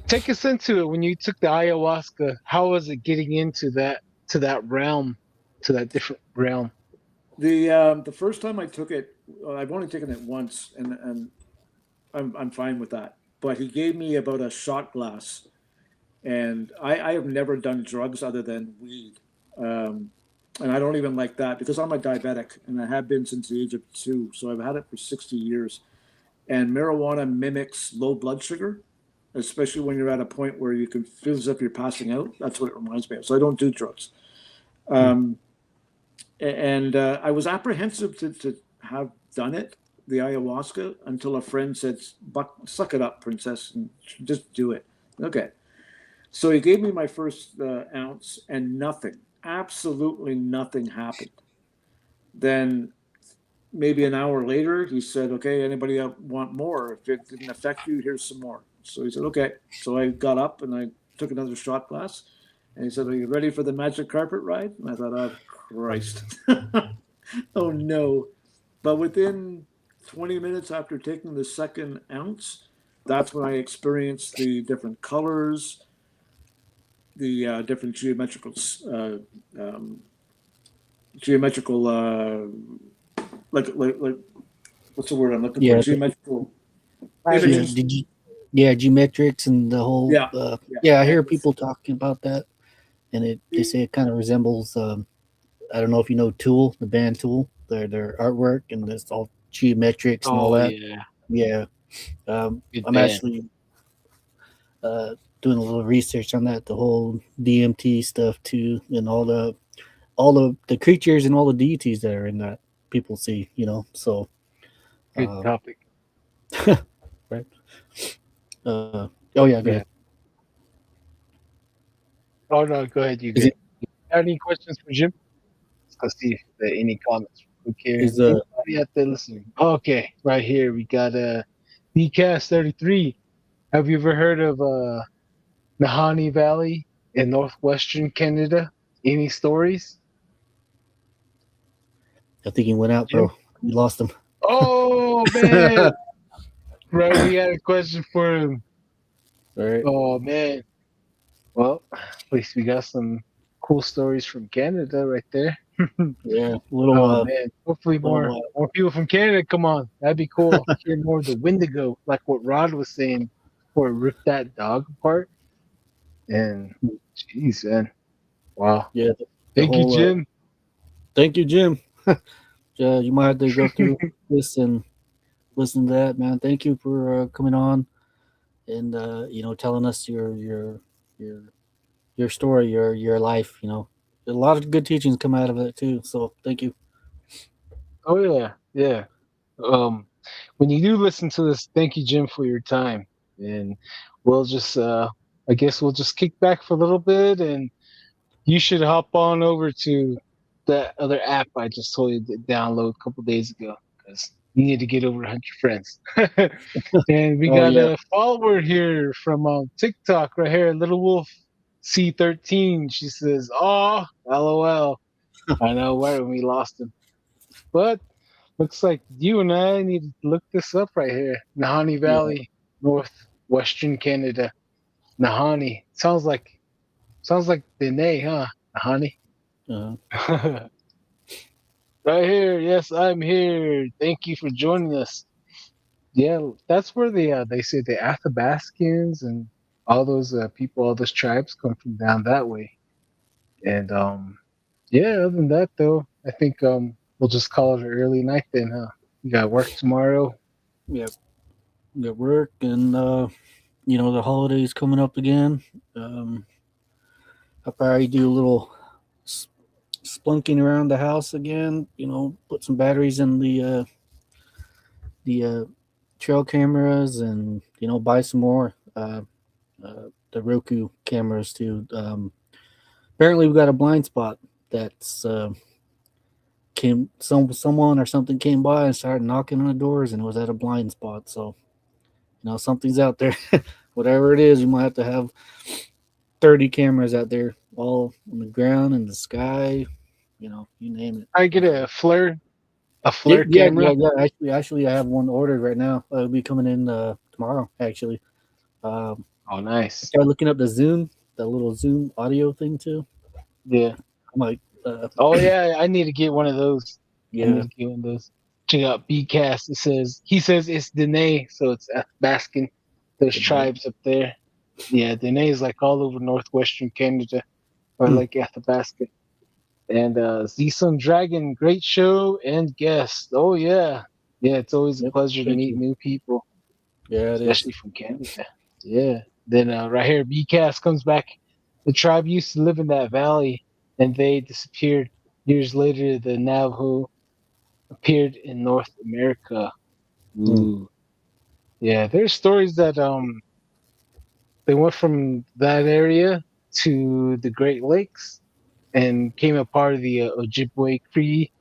take us into it when you took the ayahuasca. How was it getting into that realm to that different realm? The first time I took it, I've only taken it once, and I'm fine with that. But he gave me about a shot glass, and I have never done drugs other than weed, and I don't even like that because I'm a diabetic, and I have been since the age of 2. So I've had it for 60 years. And marijuana mimics low blood sugar, especially when you're at a point where you can feel as if you're passing out. That's what it reminds me of. So I don't do drugs. Um, and I was apprehensive to have done it, the ayahuasca, until a friend said, "Suck it up, princess, and just do it." Okay. So he gave me my first ounce, and nothing, absolutely nothing happened. Then maybe an hour later, he said, "Okay, anybody want more? If it didn't affect you, here's some more." So he said, "Okay." So I got up and I took another shot glass, and he said, "Are you ready for the magic carpet ride?" And I thought, "Oh Christ, oh no!" But within 20 minutes after taking the second ounce, that's when I experienced the different colors, the different geometrical like what's the word I'm looking for? Yeah, Geometrical yeah, images. geometrics and the whole. Yeah, Yeah, I hear people talking about that, and they say it kind of resembles. I don't know if you know Tool, the band Tool, their artwork, and it's all geometrics and all Oh that. yeah, Yeah, good I'm band. actually doing a little research on that, the whole DMT stuff too, and all the creatures and all the deities that are in that people see, So, Good topic. right? Oh yeah, go Yeah. ahead. Oh no, go ahead. You Is good? it Any questions for Jim? Let's see if there are any comments. Okay, is anybody out there listening? Okay, right here we got BCast 33. Have you ever heard of Nahanni Valley in northwestern Canada? Any stories, I think he went out, Jim? bro. You lost him. Oh man, right. We had a question for him. All right. Oh man. Well, at least we got some cool stories from Canada right there. Yeah, Oh man, hopefully more little more people from Canada come on. That'd be cool. Hear more of the Wendigo, like what Rod was saying, or rip that dog apart. And jeez, man, wow. yeah, the Thank you, whole. Jim. Thank you, Jim. You might have to go through this and listen to that, man. Thank you for coming on and telling us your your story, your life. A lot of good teachings come out of it too. So thank you. Oh yeah, yeah. Um, when you do listen to this, thank you, Jim, for your time. And we'll just, I guess, we'll just kick back for a little bit, and you should hop on over to that other app I just told you to download a couple days ago because you need to get over 100 friends. And we Oh got yeah, a follower here from TikTok right here, Little Wolf C13. She says, "Oh, LOL." I know, right when we lost him, but looks like you and I need to look this up right here. Nahanni yeah. Valley, northwestern Canada. Nahanni sounds like Dene, huh? Nahanni. Uh, Right here. Yes, I'm here. Thank you for joining us. Yeah, that's where they say the Athabascans and all those people, all those tribes come from down that way. And yeah, other than that though, I think we'll just call it an early night then, huh? You got work tomorrow. yeah. Got work and the holidays coming up again. Um, I'll probably do a little s- splunking around the house again. Put some batteries in the trail cameras and buy some more the Roku cameras too. Apparently, we got a blind spot that's someone or something came by and started knocking on the doors and it was at a blind spot. So something's out there. Whatever it is, you might have to have 30 cameras out there, all on the ground in the sky. You name it. I get a Yeah, flare yeah, yeah, camera. yeah. Actually, I have one ordered right now. It'll be coming in tomorrow. Actually, Oh, I nice. started looking up the little Zoom audio thing too. Yeah. I'm like, Oh yeah, I need to get one of those. I need Yeah. to get one of those. Check out BCast. He says it's Dene, so it's Athabascan. There's Dene. tribes up there. Yeah, Dene is like all over northwestern Canada, or Hmm. like Athabascan. And Z-Sun Dragon, great show and guest. Oh yeah, yeah. It's always a Yep. pleasure to Thank meet you. new people, Yeah, it is. especially from Canada. Yeah. Then right here, BCast comes back. The tribe used to live in that valley, and they disappeared. Years later, the Navajo appeared in North America. Ooh. Yeah, there's stories that they went from that area to the Great Lakes and became a part of the Ojibwe Cree,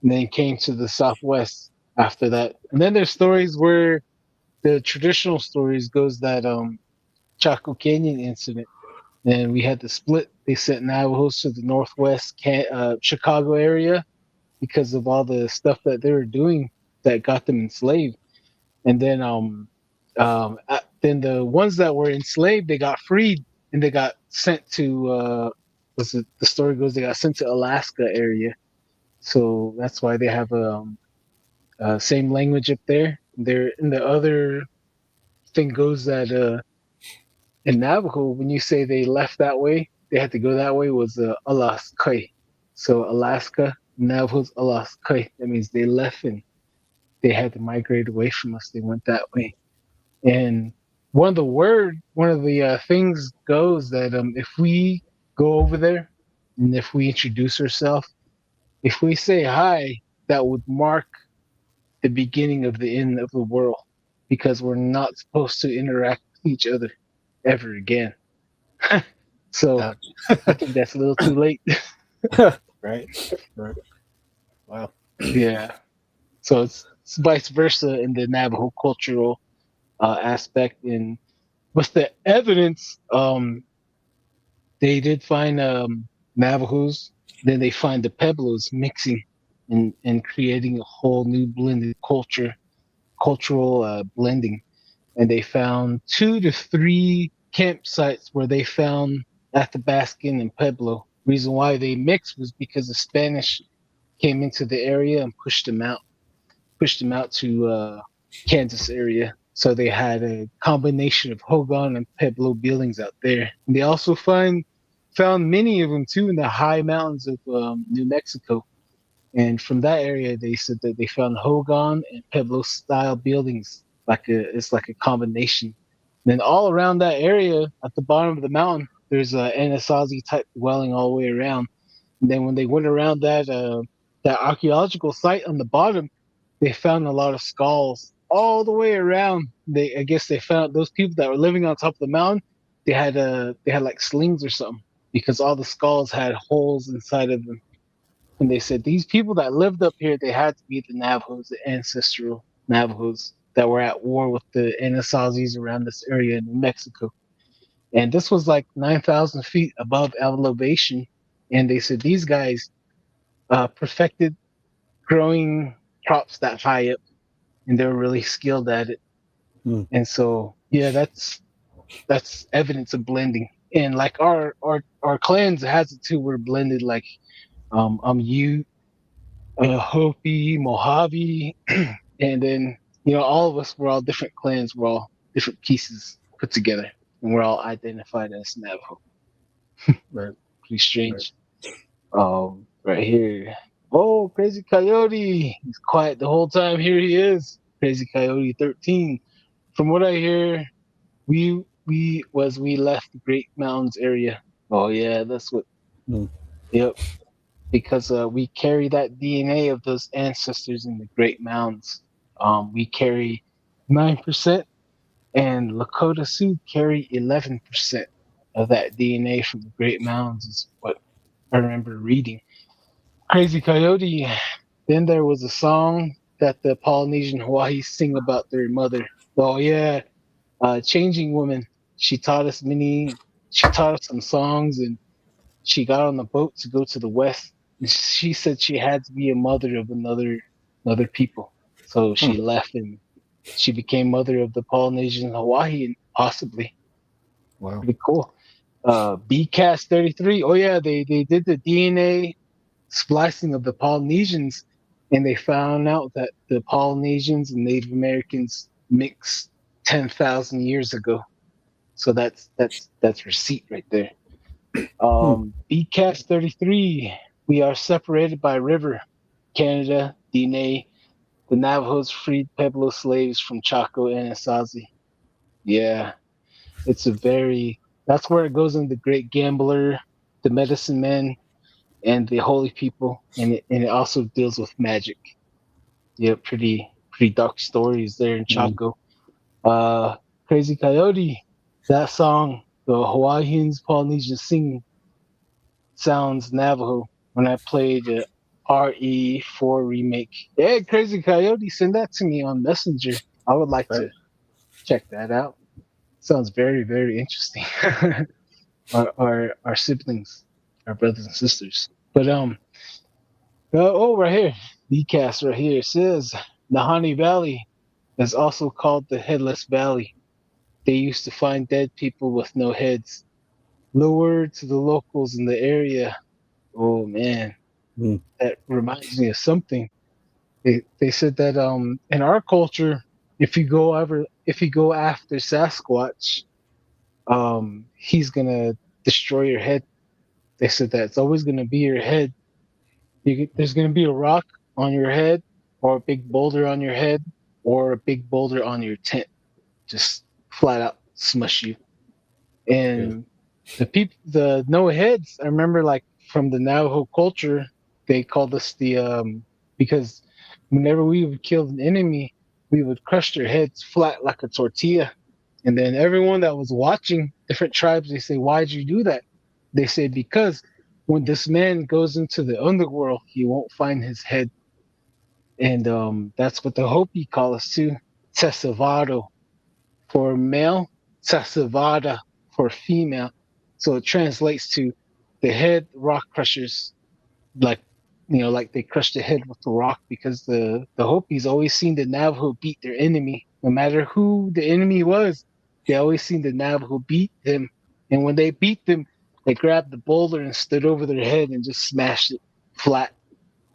and then came to the Southwest after that. And then there's stories where the traditional stories goes that Chaco Canyon incident, and we had to split. They sent Navajos to the Northwest Chicago area because of all the stuff that they were doing that got them enslaved. And then then the ones that were enslaved, they got freed and they got sent to the story goes they got sent to Alaska area. So that's why they have a same language up there. There, and the other thing goes that in Navajo, when you say they left that way, they had to go that way, was Alaska. So Alaska, Navajo's Alaska. That means they left and they had to migrate away from us. They went that way. And one of the things goes that if we go over there and if we introduce ourselves, if we say hi, that would mark the beginning of the end of the world because we're not supposed to interact with each other ever again. So Ouch. I think that's a little too late. Right. Right. Wow. Yeah. So it's vice versa in the Navajo cultural aspect. And with the evidence, they did find Navajos. Then they find the Pueblos mixing and creating a whole new blended cultural blending. And they found 2 to 3 campsites where they found Athabascan and Pueblo. Reason why they mixed was because the Spanish came into the area and pushed them out to Kansas area. So they had a combination of Hogan and Pueblo buildings out there. And they also found many of them too in the high mountains of New Mexico. And from that area, they said that they found Hogan and Pueblo style buildings. It's like a combination. And then all around that area, at the bottom of the mountain, there's a Anasazi type dwelling all the way around. And then when they went around that archaeological site on the bottom, they found a lot of skulls all the way around. I guess they found those people that were living on top of the mountain. They had like slings or something because all the skulls had holes inside of them. And they said these people that lived up here, they had to be the Navajos, the ancestral Navajos that were at war with the Anasazis around this area in New Mexico. And this was like 9,000 feet above elevation. And they said these guys perfected growing crops that high up, and they're really skilled at it. Hmm. And so, yeah, that's evidence of blending. And like our clans has it too. We're blended. Like I'm Ute, Hopi, Mojave, and then all of us we're all different clans. We're all different pieces put together, and we're all identified as Navajo. Right. Pretty strange. Right here. Oh, Crazy Coyote. He's quiet the whole time. Here he is. Crazy Coyote 13. From what I hear, we left the Great Mountains area. Oh yeah, that's what. Hmm. Yep. Because we carry that DNA of those ancestors in the Great Mountains. We carry 9%, and Lakota Sioux carry 11% of that DNA from the Great Mountains. Is what I remember reading. Crazy Coyote. Then there was a song that the Polynesian Hawaii sing about their mother. Oh yeah, Changing Woman. She taught us many. She taught us some songs, and she got on the boat to go to the west. And she said she had to be a mother of another people, so Hmm. she left and she became mother of the Polynesian Hawaiian, possibly. Wow. Pretty cool. BCast 33. Oh yeah, they did the DNA splicing of the Polynesians, and they found out that the Polynesians and Native Americans mixed 10,000 years ago. So that's receipt right there. Hmm. BCAS 33. We are separated by a river. Canada, DNA. The Navajos freed Pueblo slaves from Chaco and Asazi. Yeah, it's a very. That's where it goes in the Great Gambler, the Medicine Men, and the Holy People, and it also deals with magic. Yeah, pretty dark stories there in Mm. Chaco. Crazy Coyote, that song, the Hawaiians Polynesians sing sounds Navajo when I played the RE4 remake. Hey, Crazy Coyote, send that to me on Messenger. I would like Right. to check that out. Sounds very interesting. Our siblings, our brothers and sisters. But right here, BCAS right here says Nahani Valley is also called the Headless Valley. They used to find dead people with no heads. Lured to the locals in the area. Oh man, Mm. that reminds me of something. They said that in our culture, if you go after Sasquatch, he's gonna destroy your head. They said that it's always gonna be your head. There's gonna be a rock on your head, or a big boulder on your head, or a big boulder on your tent. Just flat out smush you. Yeah. And the no heads, I remember like from the Navajo culture, they called us because whenever we would kill an enemy, we would crush their heads flat like a tortilla. And then everyone that was watching, different tribes, they say, "Why'd you do that?" They say, "Because when this man goes into the underworld, he won't find his head." And that's what the Hopi call us too. Tesavado for male, Tesavada for female. So it translates to the head rock crushers, like like they crush the head with the rock because the Hopis always seen the Navajo beat their enemy, no matter who the enemy was. They always seen the Navajo beat them, and when they beat them, they grabbed the boulder and stood over their head and just smashed it flat,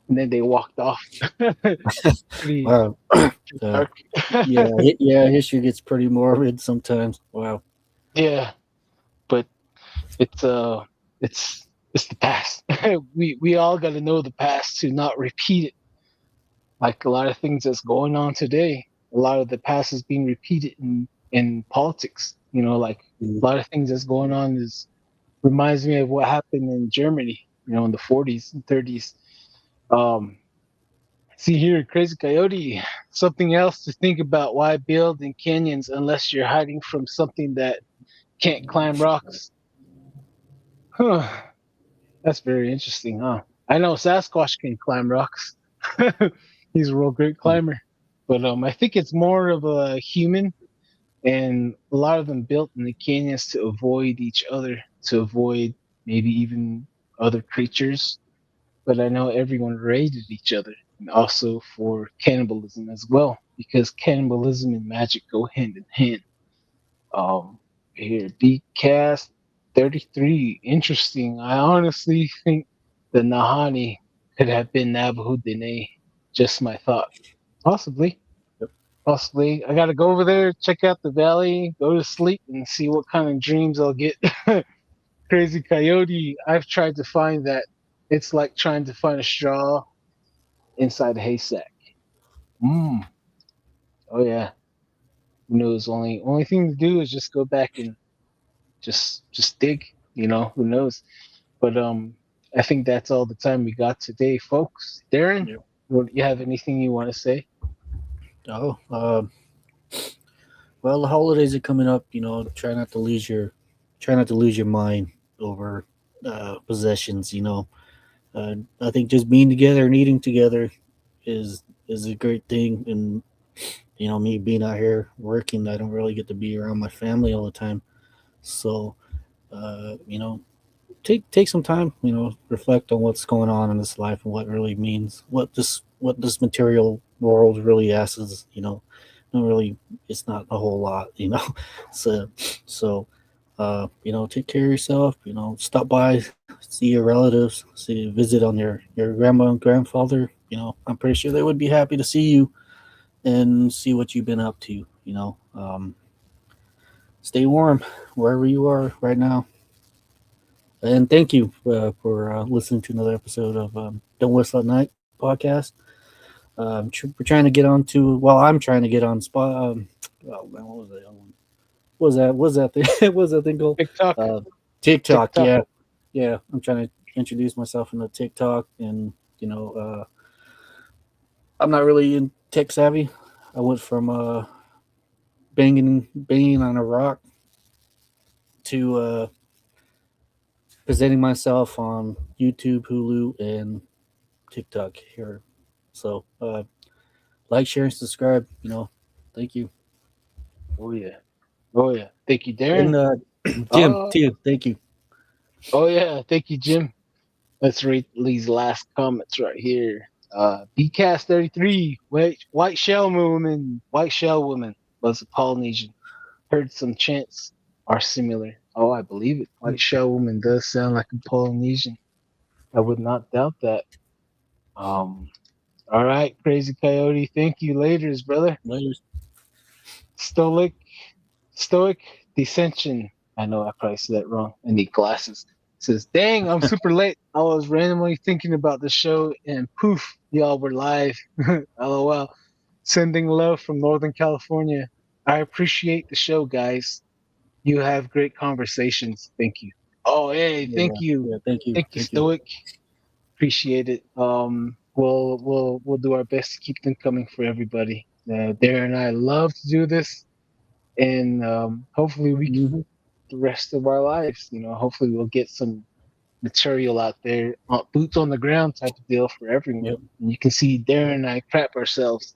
and then they walked off. pretty, Wow. pretty Uh, dark. yeah, yeah. History gets pretty morbid sometimes. Wow. Yeah, but it's uh it's the past. We all got to know the past to not repeat it. Like a lot of things that's going on today, a lot of the past is being repeated in politics. Like Mm. a lot of things that's going on is reminds me of what happened in Germany. In the 40s and 30s. Um, See here, Crazy Coyote. Something else to think about: why build in canyons unless you're hiding from something that can't climb rocks? Huh. That's very interesting, huh? I know Sasquatch can climb rocks. He's a real great Mm. climber. But I think it's more of a human, and a lot of them built in the canyons to avoid each other, to avoid maybe even other creatures. But I know everyone raided each other, and also for cannibalism as well, because cannibalism and magic go hand in hand. Here, cast 33. Interesting. I honestly think the Nahani could have been Navajo Dene. Just my thought. Possibly. Yep. Possibly. I gotta go over there, check out the valley, go to sleep, and see what kind of dreams I'll get. Crazy Coyote, I've tried to find that. It's like trying to find a straw inside a haystack. Mm. Oh yeah. Who knows? Only thing to do is just go back and just dig. Who knows? But I think that's all the time we got today, folks. Darren, Yep. you have anything you want to say? Oh, well, the holidays are coming up. Try not to lose your mind over possessions. I think just being together and eating together is a great thing. And me being out here working, I don't really get to be around my family all the time. So, uh, you know, take some time. Reflect on what's going on in this life and what really means, what this material world really asks. Not really, it's not a whole lot. So so Take care of yourself. Stop by, see your relatives, visit on your grandma and grandfather. I'm pretty sure they would be happy to see you and see what you've been up to. Stay warm wherever you are right now. And thank you for listening to another episode of Don't Whistle at Night podcast. We're trying to get on to. Well, I'm trying to get on spot. Oh man, what was that? What was that thing? what was that thing called? TikTok. Uh, TikTok. TikTok. Yeah. I'm trying to introduce myself in the TikTok, and I'm not really in tech savvy. I went from banging on a rock to presenting myself on YouTube, Hulu, and TikTok here. So like, share, and subscribe. Thank you. Oh yeah. Oh yeah. Thank you, And Darren. Jim, Oh, too. Thank you. oh yeah. Thank you, Jim. Let's read these last comments right here. BCast33, white shell woman was a Polynesian. Heard some chants are similar. Oh, I believe it. White shell woman does sound like a Polynesian. I would not doubt that. Um, all right, Crazy Coyote. Thank you, laters, brother. Later. Stoic, Stoic Dissension. I know I probably said that wrong. I need glasses. Says, dang, I'm super late. I was randomly thinking about the show and poof, y'all were live. LOL. Sending love from Northern California. I appreciate the show, guys. You have great conversations. Thank you. Oh, hey, Yeah. thank you. Yeah. Thank you. Thank you, Thank you. Stoic. Appreciate it. We'll do our best to keep them coming for everybody. Darren and I love to do this, and hopefully we can Mm-hmm. the rest of our lives. Hopefully we'll get some material out there, boots on the ground type of deal for everyone. Yep. And you can see Darren and I crap ourselves.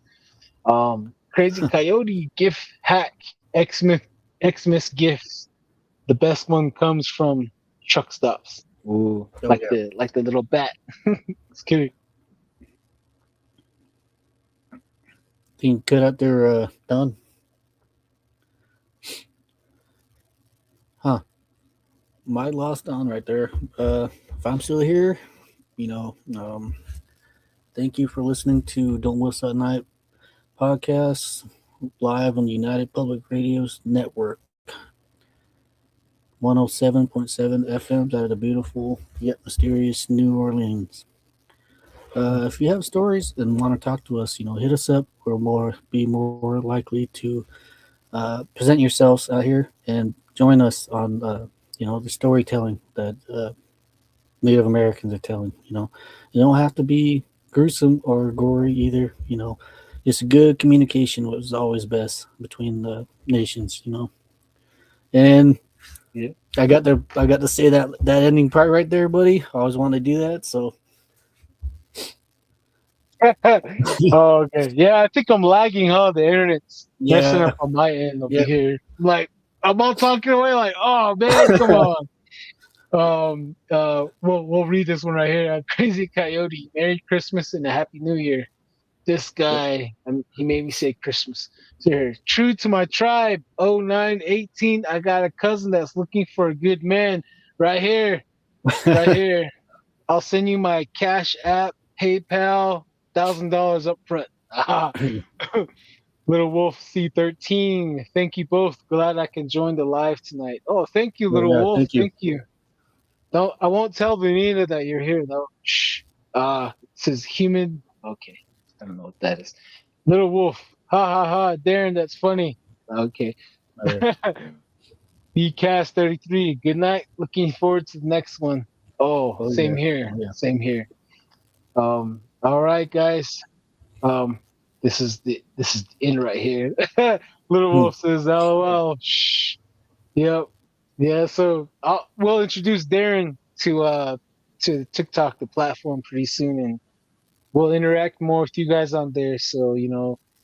Crazy Coyote gift hack Xmas Xmas gifts. The best one comes from truck stops. Ooh, Oh like yeah. the little bat. It's cute. Think cut out there, Don. Huh. My lost Don right there. If I'm still here, you know, um, thank you for listening to Don't Whistle at Night podcast live on United Public Radio's network. 107.7 FMs out of the beautiful yet mysterious New Orleans. If you have stories and want to talk to us, hit us up. We're be more likely to present yourselves out here and join us on the storytelling that Native Americans are telling. You don't have to be gruesome or gory either. Just good communication was always best between the nations. And Yeah. I got to say that ending part right there, buddy. I always wanted to do that. So Oh, okay. Yeah, I think I'm lagging, huh? The internet's messing yeah, up on my end over yeah. here. Like, I'm all talking away, like, oh man, come on. We'll read this one right here. Crazy Coyote, Merry Christmas and a Happy New Year. This Yep. guy, he made me say Christmas. So here, true to my tribe, 0918. I got a cousin that's looking for a good man. Right here, right here. I'll send you my Cash App, PayPal, $1,000 up front. Ah, Little Wolf C13. Thank you both. Glad I can join the live tonight. Oh, thank you, Oh, Little yeah, Wolf. thank you. Thank you. No, I won't tell Benita that you're here though. Shh. It says human. Okay. I don't know what that is. Little Wolf. Ha ha ha. Darren, that's funny. Okay. Oh, BCast 33. Good night. Looking forward to the next one. Oh, oh same yeah, here. oh yeah. Same here. All right, guys. Um, this is the end right here. Little Hmm. Wolf says, "LOL." Shh. Yep. Yeah. So we'll introduce Darren to TikTok, the platform, pretty soon, and we'll interact more with you guys on there. So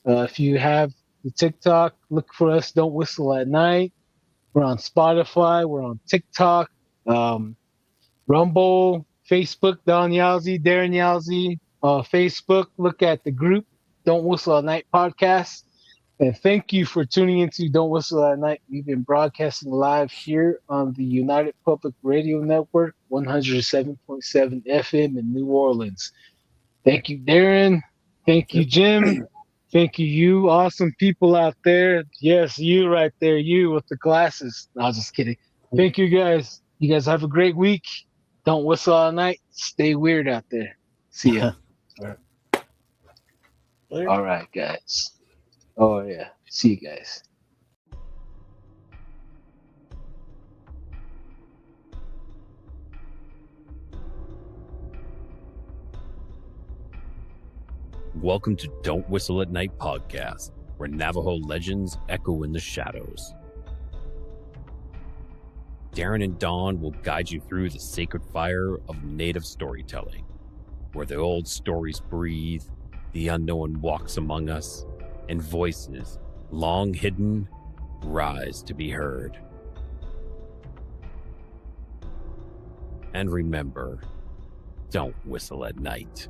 if you have the TikTok, look for us. Don't Whistle at Night. We're on Spotify. We're on TikTok. Um, Rumble, Facebook, Don Yalzi, Darren Yalzi. Facebook, look at the group, Don't Whistle at Night podcast. And thank you for tuning into Don't Whistle at Night. We've been broadcasting live here on the United Public Radio Network, 107.7 FM in New Orleans. Thank you, Darren. Thank you, Jim. Thank you, you awesome people out there. Yes, you right there, you with the glasses. No, I was just kidding. Thank you, guys. You guys have a great week. Don't whistle all night. Stay weird out there. See ya. All right, guys. Oh, yeah. See you guys. Welcome to Don't Whistle at Night podcast, where Navajo legends echo in the shadows. Darren and Dawn will guide you through the sacred fire of Native storytelling, where the old stories breathe, the unknown walks among us, and voices, long hidden, rise to be heard. And remember, don't whistle at night.